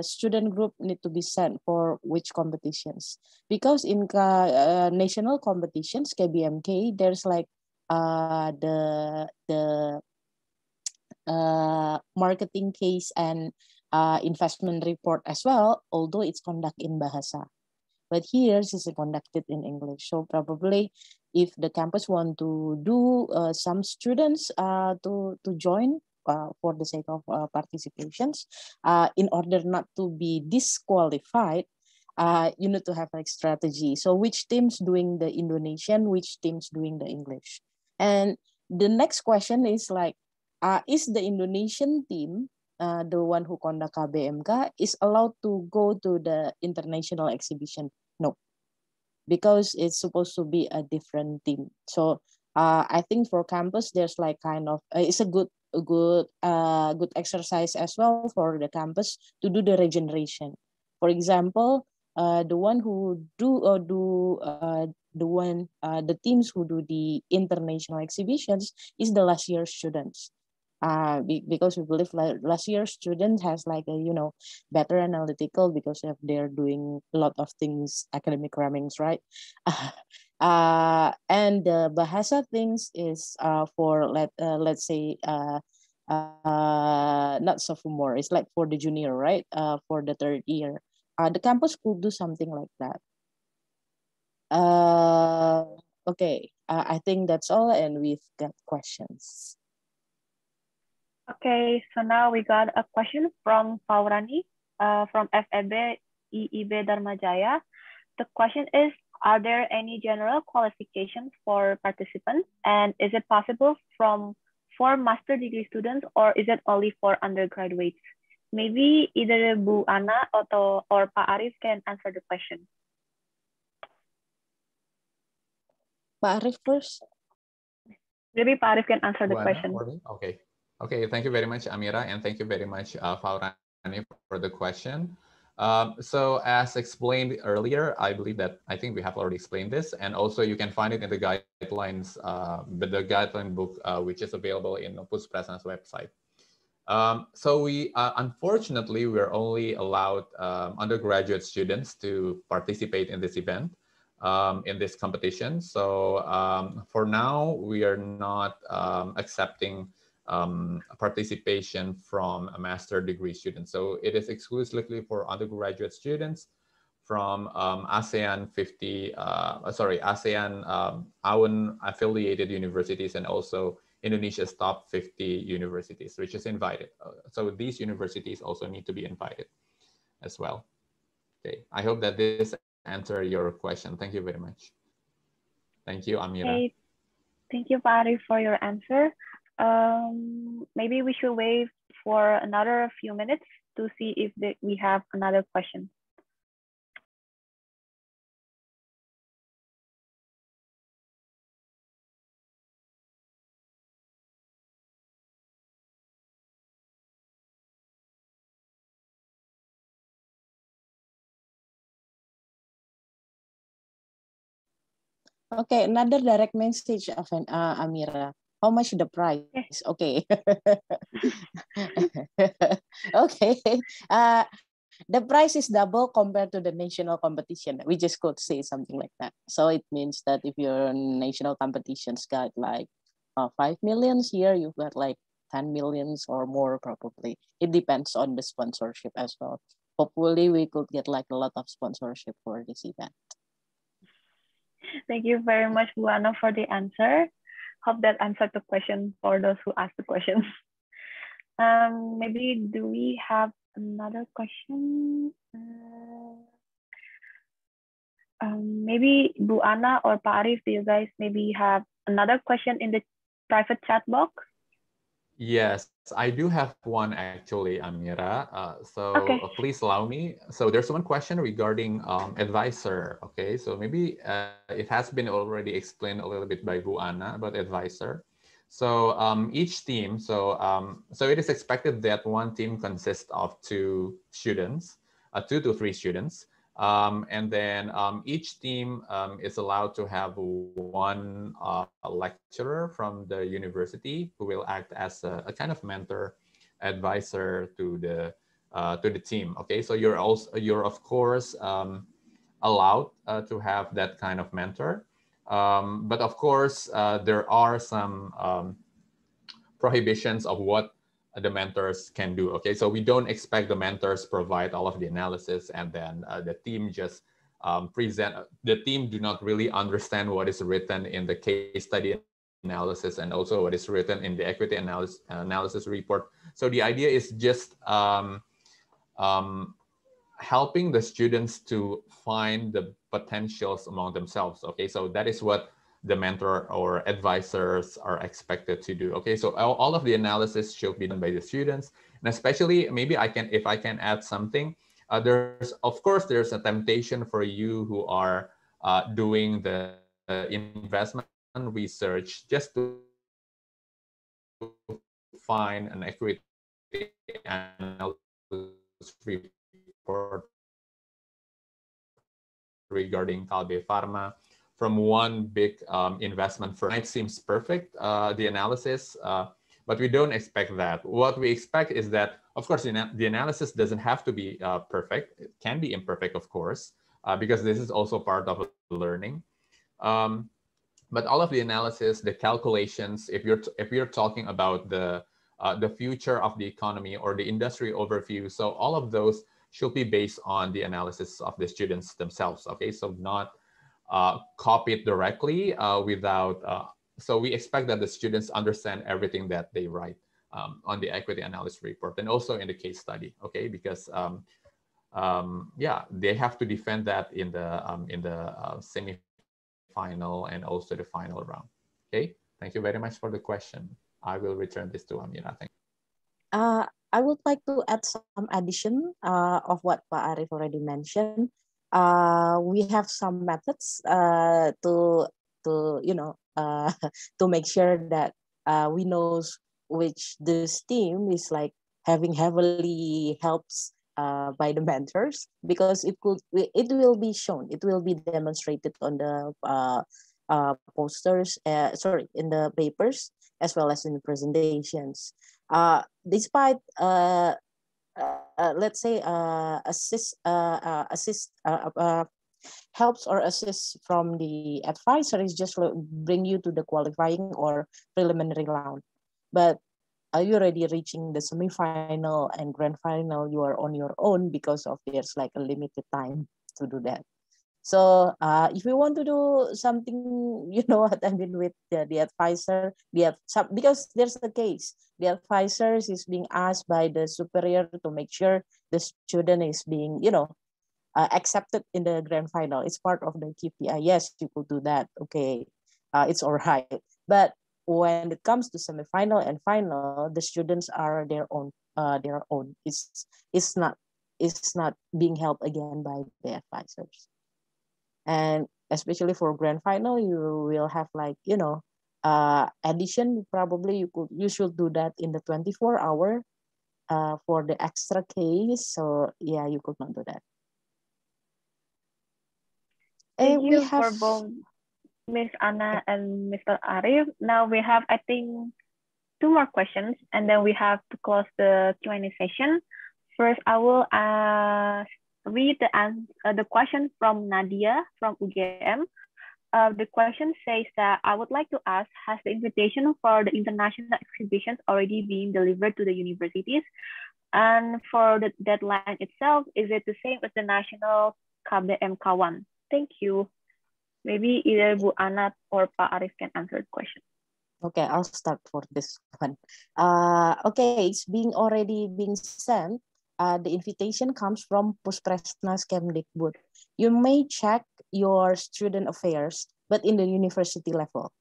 N: student group need to be sent for which competitions. Because in national competitions, KBMK, there's like the marketing case and investment report as well, although it's conducted in Bahasa. But here it's conducted in English. So probably if the campus want to do some students to join for the sake of participations, in order not to be disqualified, you need to have like strategy. So which teams doing the Indonesian, which teams doing the English? And the next question is like, is the Indonesian team, the one who conduct KBMK, is allowed to go to the international exhibition? No, because it's supposed to be a different team. So I think for campus, there's like kind of it's a good exercise as well for the campus to do the regeneration. For example, the one who the teams who do the international exhibitions is the last year students. Because we believe like last year student has like a, better analytical because of they're doing a lot of things, academic crammings, right? And the bahasa things is for let's say not sophomore, it's like for the junior, right? For the third year, the campus could do something like that. Okay, I think that's all, and we've got questions.
M: Okay, so now we got a question from Faurani from FEB IIB Dharmajaya. The question is, are there any general qualifications for participants? And is it possible for master degree students, or is it only for undergraduates? Maybe either Bu Ana or Pak Arif can answer the question.
N: Pak Arif first.
M: Maybe Pak Arif can answer the
O: Bu Ana,
M: question.
O: Okay. Okay, thank you very much, Amira, and thank you very much, Faurani, for the question. So as explained earlier, I think we have already explained this, and also you can find it in the guidelines, the guideline book, which is available in Pusat Prestasi's website. So we, unfortunately, we're only allowed undergraduate students to participate in this event, in this competition. So for now, we are not accepting participation from a master degree student. So it is exclusively for undergraduate students from ASEAN ASEAN affiliated universities, and also Indonesia's top 50 universities, which is invited. So these universities also need to be invited as well. Okay, I hope that this answered your question. Thank you very much. Thank you, Amira.
M: Okay. Thank you, Pak Arif, for your answer. Maybe we should wait for another few minutes to see if we have another question.
N: Okay, another direct message of Amira. How much the price? Okay. Okay. The price is double compared to the national competition. We just could say something like that. So it means that if your national competitions got like 5 million here, you've got like 10 millions or more probably. It depends on the sponsorship as well. Hopefully we could get like a lot of sponsorship for this event.
M: Thank you very much, Bu Ana, for the answer. Hope that answered the question for those who asked the question. Maybe do we have another question? Maybe Bu Ana or Pak Arif, do you guys maybe have another question in the private chat box?
O: Yes, I do have one actually, Amira. So please allow me. So there's one question regarding advisor. Okay, so maybe it has been already explained a little bit by Bu Ana about advisor. So each team, so it is expected that one team consists of 2 students, 2 to 3 students. And then each team is allowed to have one lecturer from the university who will act as a kind of mentor, advisor to the team. Okay, so you're of course allowed to have that kind of mentor, but of course there are some prohibitions of what the mentors can do. Okay, so we don't expect the mentors provide all of the analysis and then the team just present. The team do not really understand what is written in the case study analysis and also what is written in the equity analysis report. So the idea is just helping the students to find the potentials among themselves. Okay, so that is what the mentor or advisors are expected to do. Okay, so all of the analysis should be done by the students, and especially maybe if I can add something, there's a temptation for you who are doing the investment research just to find an equity analysis report regarding Kalbe Pharma from one big investment firm. It seems perfect, the analysis, but we don't expect that. What we expect is that, of course, the analysis doesn't have to be perfect. It can be imperfect, of course, because this is also part of learning. But all of the analysis, the calculations, if you're talking about the future of the economy or the industry overview, so all of those should be based on the analysis of the students themselves. Okay, so not copied directly without. So we expect that the students understand everything that they write on the equity analysis report and also in the case study. Okay, because yeah, they have to defend that in the semi-final and also the final round. Okay, thank you very much for the question. I will return this to Amira. Thank you.
N: I would like to add some addition of what Pak Arif already mentioned. We have some methods to to make sure that we know which this team is like having heavily helps by the mentors, because it will be shown, it will be demonstrated on the posters, in the papers as well as in the presentations. Despite let's say helps or assist from the advisor is just bring you to the qualifying or preliminary round, but are you already reaching the semi-final and grand final, you are on your own because of there's like a limited time to do that. So if we want to do something, you know what I mean, with the advisor, because there's the case, the advisors is being asked by the superior to make sure the student is being, accepted in the grand final. It's part of the KPI. Yes, you could do that. Okay, it's all right. But when it comes to semi-final and final, the students are their own. It's not being helped again by the advisors. And especially for grand final, you will have like, addition. Probably you should do that in the 24-hour for the extra case. So yeah, you could not do that.
M: Thank you for both Ms. Anna and Mr. Arif. Now we have, I think, 2 more questions, and then we have to close the Q&A session. First, I will read the question from Nadia from UGM. The question says that I would like to ask, has the invitation for the international exhibitions already been delivered to the universities? And for the deadline itself, is it the same as the national KBMK one? Thank you. Maybe either Bu Anat or Pak Arif can answer the question.
N: Okay, I'll start for this one. Okay, it's already being sent. The invitation comes from Puspresnas Kemdikbud. You may check your student affairs, but in the university level,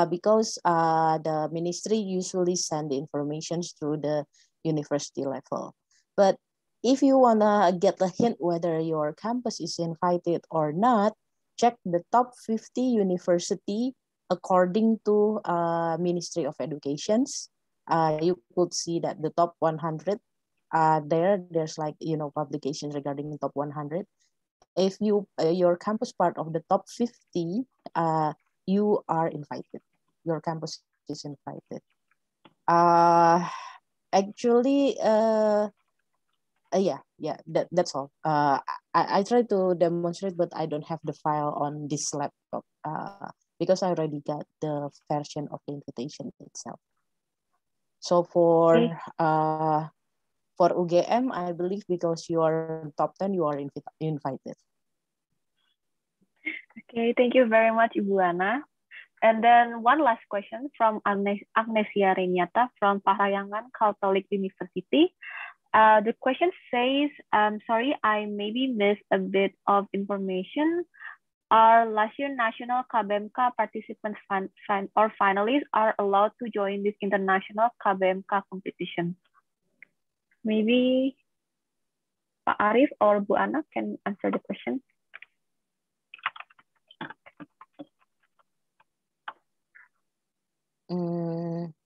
N: because the ministry usually send the information through the university level. But if you wanna get a hint whether your campus is invited or not, check the top 50 university according to Ministry of Educations. You could see that the top 100. There's like, publications regarding the top 100. If your campus part of the top 50, you are invited. Your campus is invited. Actually, that's all. I try to demonstrate, but I don't have the file on this laptop because I already got the version of the invitation itself. So for UGM, I believe because you are top 10, you are invited.
M: Okay, thank you very much, Ibu Ana. And then one last question from Agnesia Reniata from Parayangan Catholic University. The question says, sorry, I maybe missed a bit of information. Our last year national KBMK participants or finalists are allowed to join this international KBMK competition. Maybe Pak Arif or Bu Ana can answer the question.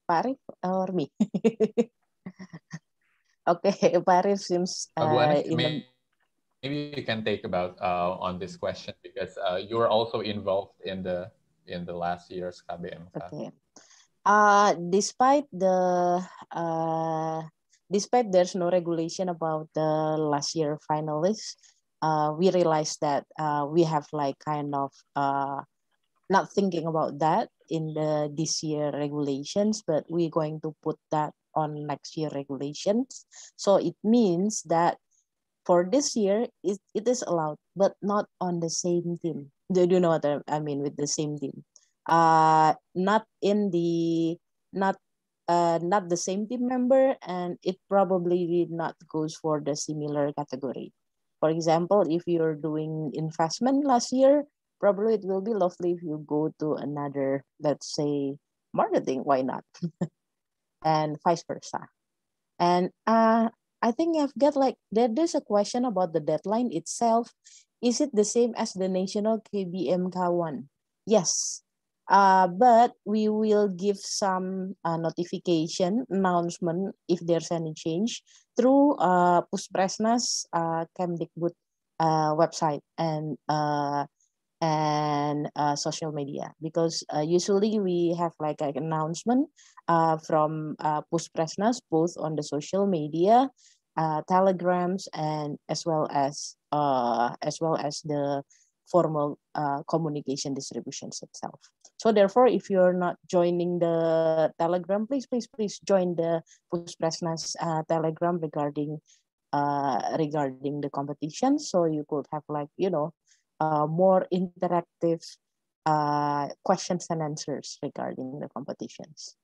N: Pak Arif or me? Okay, Pak Arif seems
O: Bu Ana,
N: in the...
O: maybe you can take about on this question because you are also involved in the last year's KBMK.
N: Okay. Despite there's no regulation about the last year finalists, we realized that we have like kind of not thinking about that in the this year regulations, but we're going to put that on next year regulations. So it means that for this year, it is allowed, but not on the same team. Do you know what I mean with the same team? Not in the not not the same team member, and it probably not goes for the similar category. For example, if you're doing investment last year, probably it will be lovely if you go to another, let's say, marketing. Why not? And vice versa. And I think I've got like there's a question about the deadline itself. Is it the same as the national KBMK one? Yes. But we will give some notification announcement if there's any change through Puspresnas Kemdikbud website and social media, because usually we have like an announcement from Puspresnas both on the social media, telegrams, and as well as the formal communication distributions itself. So therefore, if you're not joining the Telegram, please join the Puspresnas Telegram regarding the competition. So you could have like, more interactive questions and answers regarding the competitions.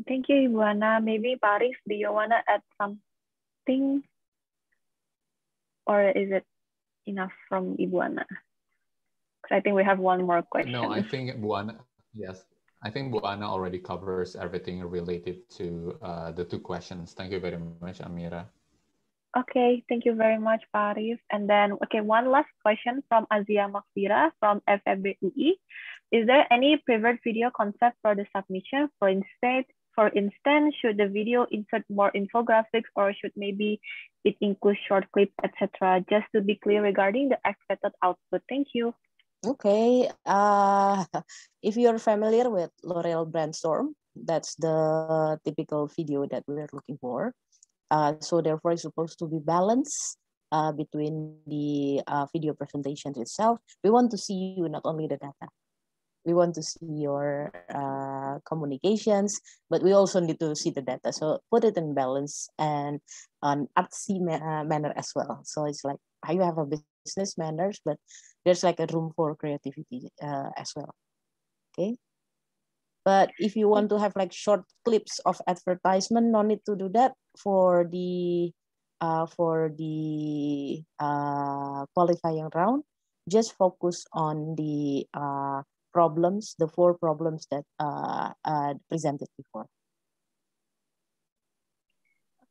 M: Thank you, Ibu Ana. Maybe Paris, do you want to add something? Or is it enough from Ibu Ana? Because I think we have one more question.
O: No, I think Bu Ana, yes. I think Bu Ana already covers everything related to the two questions. Thank you very much, Amira.
M: Okay, thank you very much, Paris. And then, okay, one last question from Azia Makfira from FEB-UI. Is there any preferred video concept for the submission? For instance, should the video insert more infographics, or should maybe it include short clips, etc.? Just to be clear regarding the expected output. Thank you.
N: Okay, if you're familiar with L'Oreal Brainstorm, that's the typical video that we're looking for. So therefore, it's supposed to be balanced between the video presentations itself. We want to see you, not only the data. We want to see your communications, but we also need to see the data. So put it in balance and on artsy manner as well. So it's like how you have a business manners, but there's like a room for creativity as well. Okay. But if you want to have like short clips of advertisement, no need to do that for the qualifying round. Just focus on the problems, the 4 problems that presented before.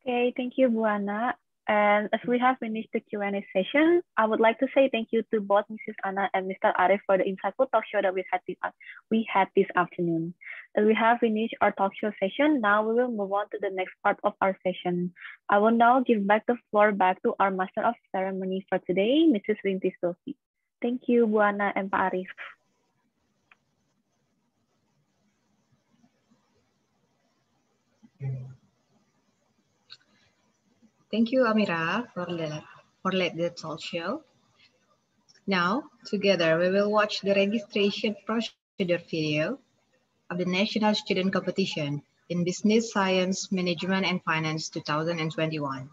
M: Okay, thank you, Bu Ana. And as we have finished the Q&A session, I would like to say thank you to both Mrs. Ana and Mr. Arif for the insightful talk show that we had this afternoon. As we have finished our talk show session, now we will move on to the next part of our session. I will now give back the floor to our Master of Ceremony for today, Mrs. Rinty Sophie. Thank you, Bu Ana and Pak Arif.
J: Thank you, Amira, for the talk show. Now, together, we will watch the registration procedure video of the National Student Competition in Business Science, Management and Finance 2021.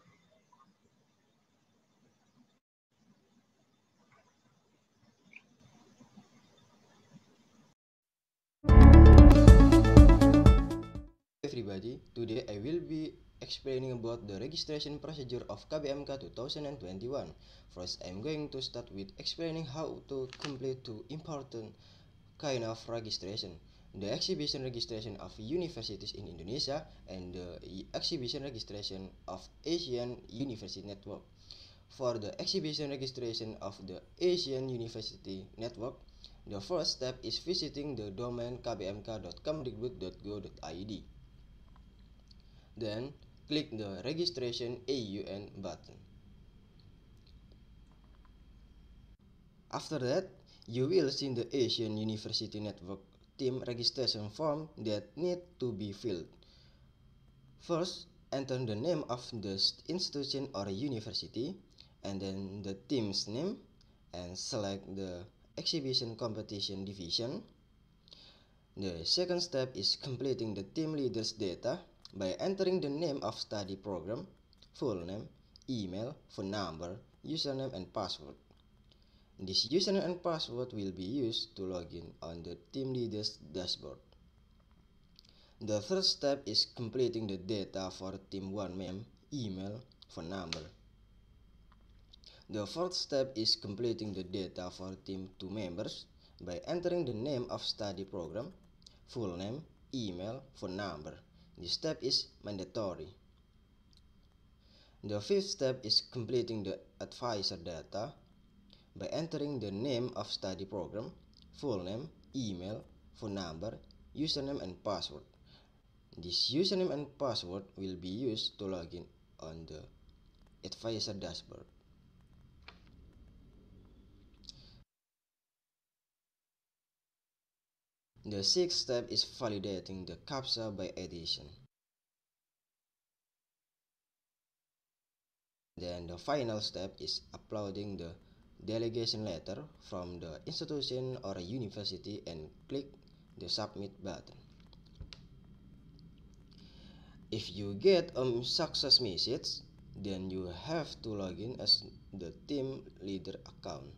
P: Everybody, today I will be explaining about the registration procedure of KBMK 2021. First, I'm going to start with explaining how to complete two important kind of registration: the exhibition registration of universities in Indonesia and the exhibition registration of Asian University Network. For the exhibition registration of the Asian University Network, the first step is visiting the domain kbmk.comdikbud.go.id. Then, click the Registration AUN button. After that, you will see the Asian University Network team registration form that need to be filled. First, enter the name of the institution or university, and then the team's name, and select the exhibition competition division. The second step is completing the team leader's data by entering the name of study program, full name, email, phone number, username, and password. This username and password will be used to log in on the team leader's dashboard. The third step is completing the data for team 1 name, email, phone number. The fourth step is completing the data for team 2 members by entering the name of study program, full name, email, phone number. This step is mandatory. The fifth step is completing the advisor data by entering the name of study program, full name, email, phone number, username, and password. This username and password will be used to log in on the advisor dashboard. The sixth step is validating the CAPTCHA by addition. Then the final step is uploading the delegation letter from the institution or university and click the submit button. If you get a success message, then you have to log in as the team leader account.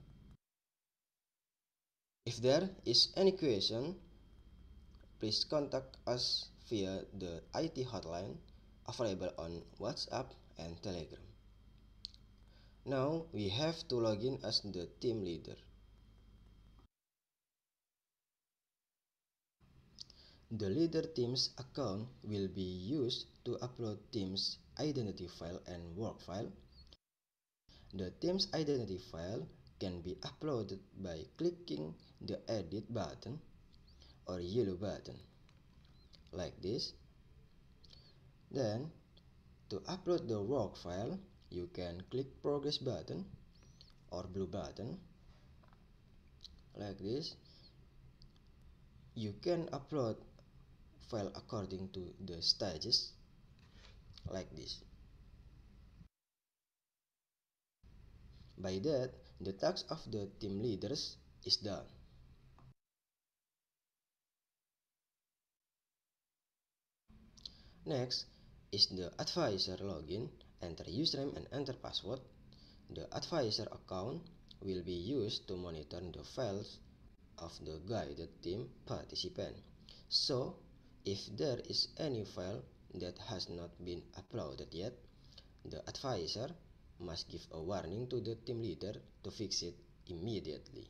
P: If there is any question, please contact us via the IT hotline available on WhatsApp and Telegram. Now we have to log in as the team leader. The leader team's account will be used to upload team's identity file and work file. The team's identity file can be uploaded by clicking the edit button or yellow button, like this. Then, to upload the work file, you can click progress button or blue button, like this. You can upload file according to the stages, like this. By that, the task of the team leaders is done. Next is the advisor login. Enter username and enter password. The advisor account will be used to monitor the files of the guided team participant. So, if there is any file that has not been uploaded yet, the advisor must give a warning to the team leader to fix it immediately.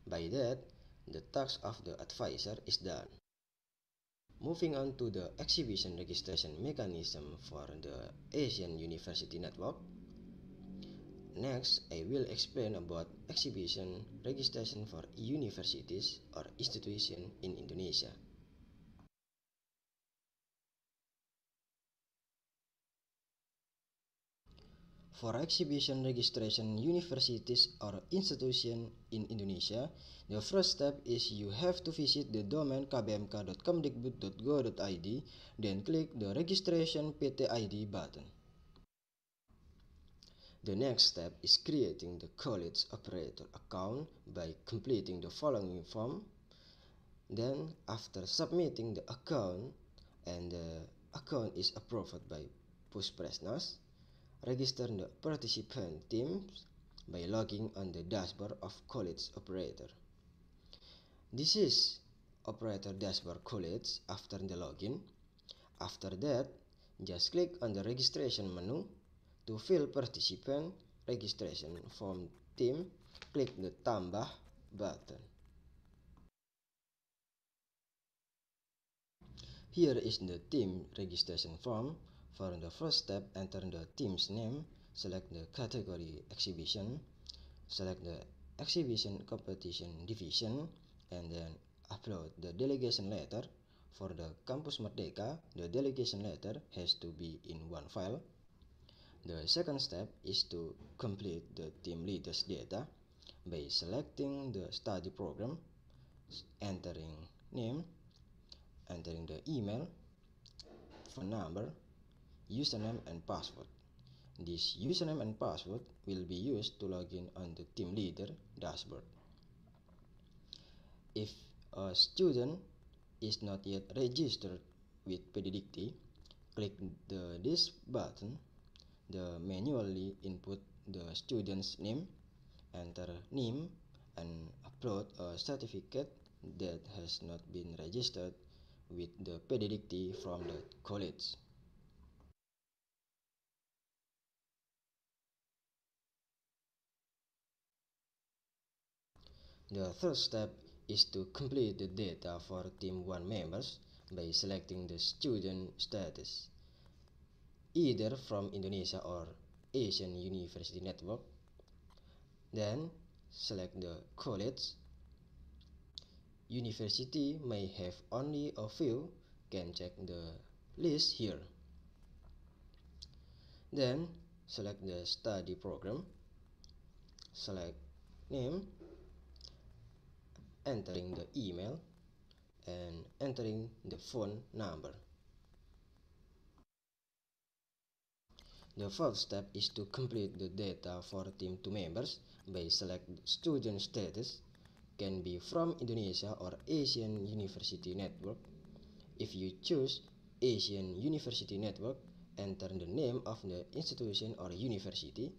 P: By that, the task of the advisor is done. Moving on to the exhibition registration mechanism for the Asian University Network. Next, I will explain about exhibition registration for universities or institutions in Indonesia. For exhibition registration universities or institutions in Indonesia, the first step is you have to visit the domain kbmk.comdikbud.go.id, then click the registration PT ID button. The next step is creating the college operator account by completing the following form. Then, after submitting the account and the account is approved by Pusat Prestasi, register the participant teams by logging on the dashboard of college operator. This is operator dashboard college after the login. After that, just click on the registration menu to fill participant registration form team. Click the tambah button. Here is the team registration form. For the first step, enter the team's name, select the category exhibition, select the exhibition competition division, and then upload the delegation letter. For the Campus Merdeka, the delegation letter has to be in one file. The second step is to complete the team leader's data by selecting the study program, entering name, entering the email, phone number, username, and password. This username and password will be used to log in on the team leader dashboard. If a student is not yet registered with PDDikti, click this button, manually input the student's name, enter name, and upload a certificate that has not been registered with the PDDikti from the college. The third step is to complete the data for Team 1 members by selecting the student status, either from Indonesia or Asian University Network. Then select the college. University may have only a few, can check the list here. Then select the study program, select name, entering the email, and entering the phone number. The fourth step is to complete the data for Team 2 members by select student status, can be from Indonesia or Asian University Network. If you choose Asian University Network, enter the name of the institution or university,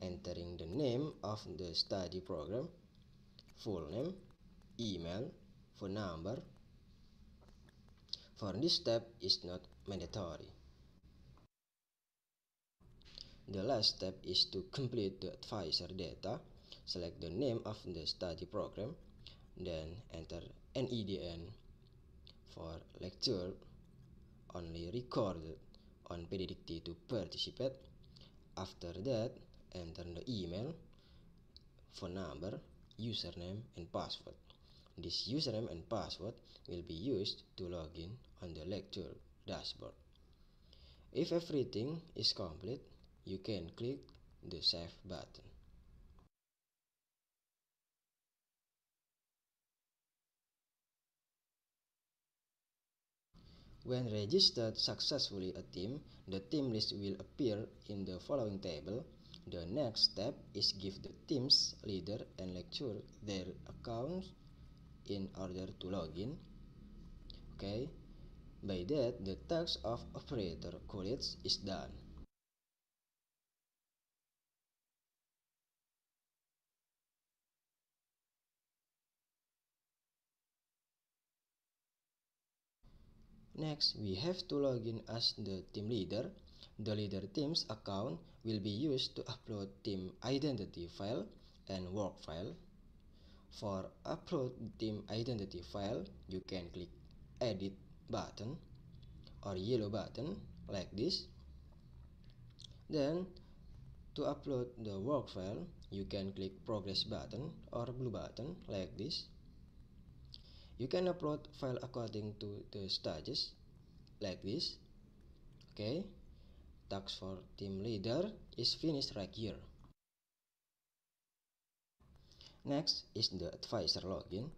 P: entering the name of the study program, full name, email, phone number. For this step is not mandatory. The last step is to complete the advisor data, select the name of the study program, then enter NIDN for lecture only recorded on PDDikti to participate. After that, enter the email, phone number, username, and password. This username and password will be used to log in on the lecture dashboard. If everything is complete, you can click the Save button. When registered successfully a team, the team list will appear in the following table. The next step is give the team's leader and lecturer their accounts in order to log in. Okay, by that the task of operator college is done. Next, we have to log in as the team leader. The leader team's account will be used to upload team identity file and work file. For upload team identity file, you can click edit button or yellow button like this. Then to upload the work file, you can click progress button or blue button like this. You can upload file according to the stages like this. Okay, task for team leader is finished right here. Next is the advisor login.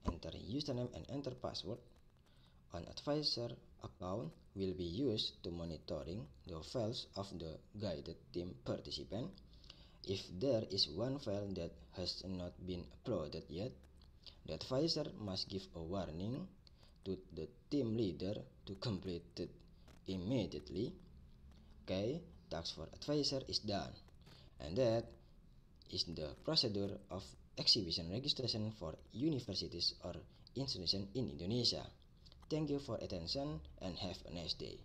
P: Enter username and enter password. An advisor account will be used to monitoring the files of the guided team participant. If there is one file that has not been uploaded yet, the advisor must give a warning to the team leader to complete it immediately. Okay, task for advisor is done. And that is the procedure of exhibition registration for universities or institutions in Indonesia. Thank you for attention and have a nice day.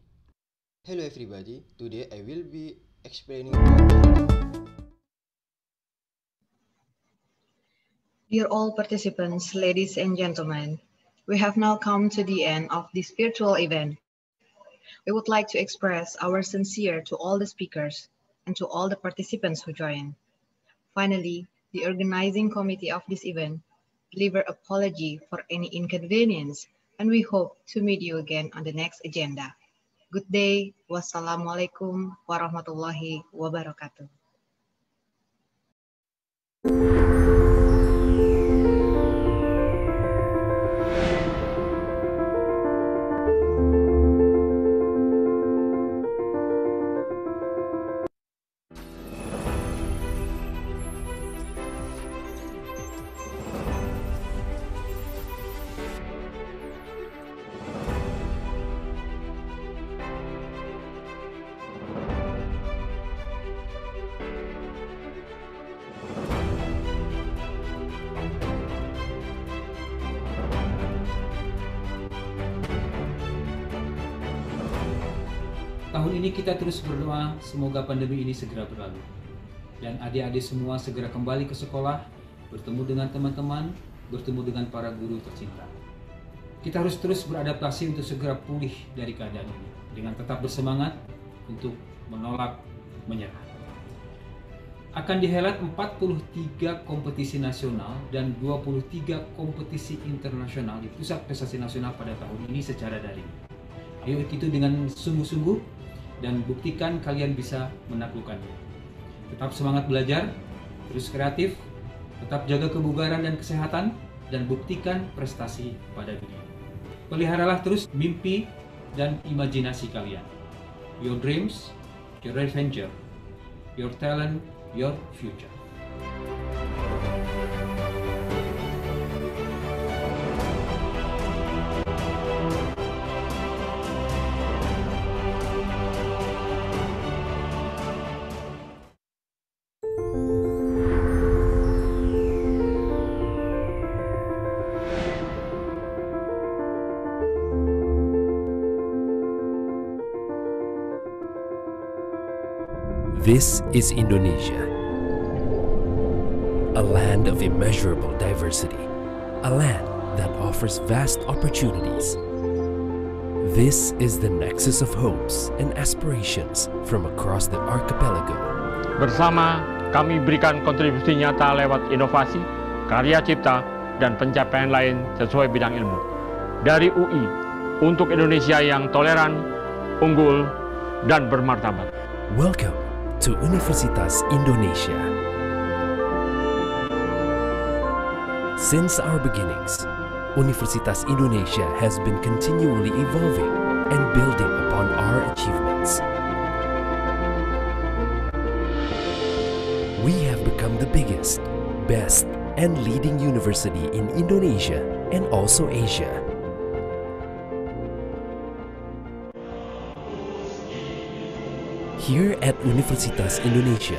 P: Hello everybody, today I will be explaining
J: Dear all participants, ladies and gentlemen, we have now come to the end of this virtual event. We would like to express our sincere to all the speakers and to all the participants who joined. Finally, the organizing committee of this event deliver apology for any inconvenience, and we hope to meet you again on the next agenda. Good day. Wassalamualaikum warahmatullahi wabarakatuh.
A: Tahun ini kita terus berdoa semoga pandemi ini segera berlalu dan adik-adik semua segera kembali ke sekolah, bertemu dengan teman-teman, bertemu dengan para guru tercinta. Kita harus terus beradaptasi untuk segera pulih dari keadaan ini dengan tetap bersemangat untuk menolak menyerah. Akan dihelat 43 kompetisi nasional dan 23 kompetisi internasional di Pusat Prestasi Nasional pada tahun ini secara daring. Ayo itu dengan sungguh-sungguh dan buktikan kalian bisa menaklukkannya. Tetap semangat belajar, terus kreatif, tetap jaga kebugaran dan kesehatan, dan buktikan prestasi pada dunia. Peliharalah terus mimpi dan imajinasi kalian. Your dreams, your adventure, your talent, your future.
B: This is Indonesia, a land of immeasurable diversity, a land that offers vast opportunities. This is the nexus of hopes and aspirations from across the archipelago.
C: Bersama, kami berikan kontribusi nyata lewat inovasi, karya cipta, dan pencapaian lain sesuai bidang ilmu. Dari UI, untuk Indonesia yang toleran, unggul, dan bermartabat.
B: Welcome to Universitas Indonesia. Since our beginnings, Universitas Indonesia has been continually evolving and building upon our achievements. We have become the biggest, best, and leading university in Indonesia and also Asia. Here at Universitas Indonesia,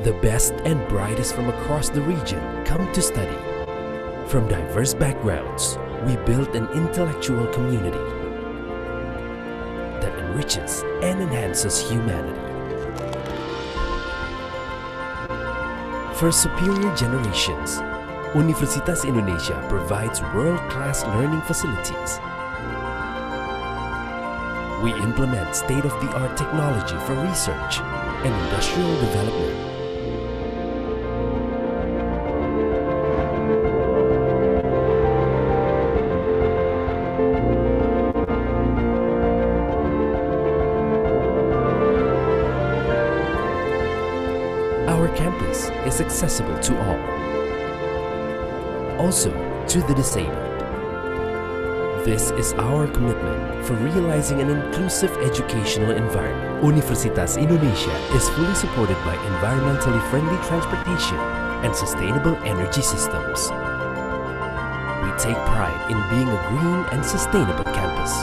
B: the best and brightest from across the region come to study. From diverse backgrounds, we build an intellectual community that enriches and enhances humanity. For superior generations, Universitas Indonesia provides world-class learning facilities. We implement state-of-the-art technology for research and industrial development. Our campus is accessible to all, also to the disabled. This is our commitment for realizing an inclusive educational environment. Universitas Indonesia is fully supported by environmentally friendly transportation and sustainable energy systems. We take pride in being a green and sustainable campus.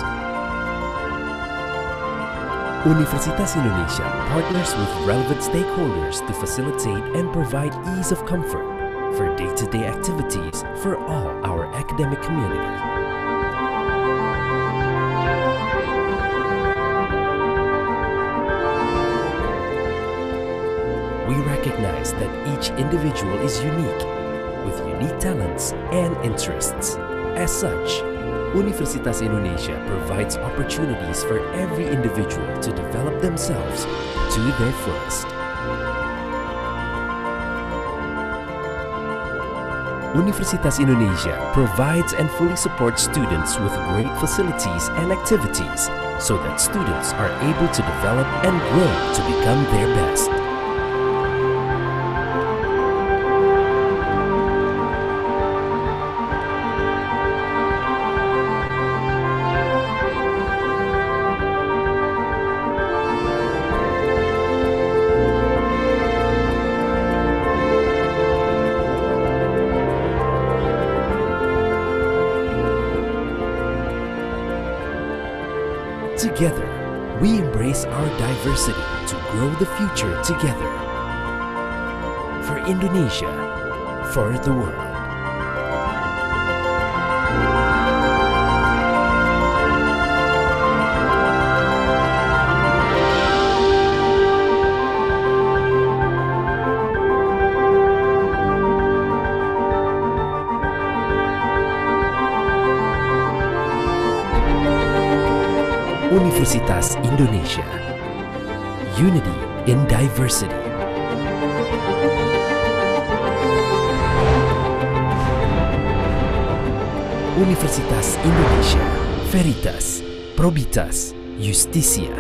B: Universitas Indonesia partners with relevant stakeholders to facilitate and provide ease of comfort for day-to-day activities for all our academic community. We recognize that each individual is unique, with unique talents and interests. As such, Universitas Indonesia provides opportunities for every individual to develop themselves to their fullest. Universitas Indonesia provides and fully supports students with great facilities and activities so that students are able to develop and grow to become their best. Together, we embrace our diversity to grow the future together. For Indonesia, for the world. Universitas Indonesia. Unity in diversity. Universitas Indonesia. Veritas, Probitas, Justisia.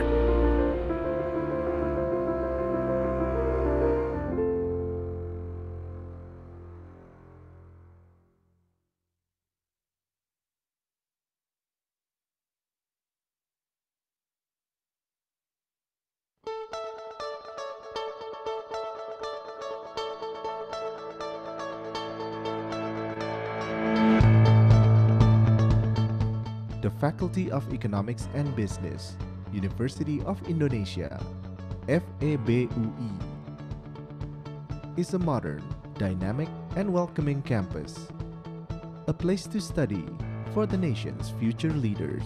D: The Faculty of Economics and Business, University of Indonesia, FEBUI, is a modern, dynamic, and welcoming campus, a place to study for the nation's future leaders.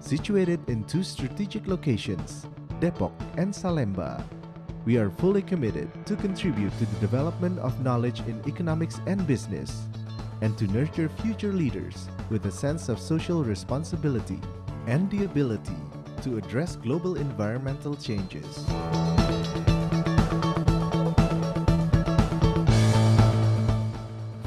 D: Situated in two strategic locations, Depok and Salemba, we are fully committed to contribute to the development of knowledge in economics and business, and to nurture future leaders with a sense of social responsibility and the ability to address global environmental changes.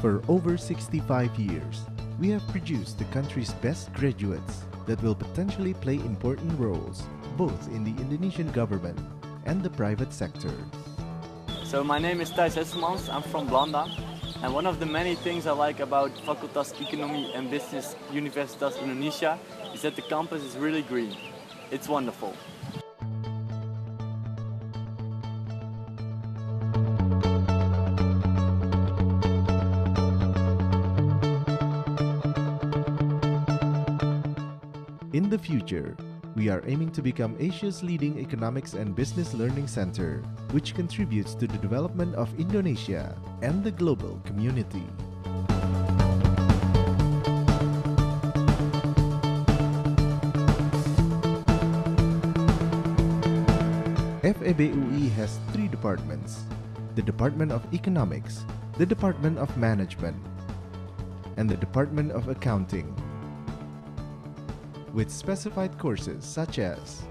D: For over 65 years, we have produced the country's best graduates that will potentially play important roles both in the Indonesian government and the private sector.
E: So my name is Thijs Hesselmans, I'm from Blanda, and one of the many things I like about Fakultas Ekonomi and Business Universitas Indonesia is that the campus is really green. It's wonderful.
D: In the future, we are aiming to become Asia's leading economics and business learning center, which contributes to the development of Indonesia and the global community. FEBUI has three departments: the Department of Economics, the Department of Management, and the Department of Accounting, with specified courses such as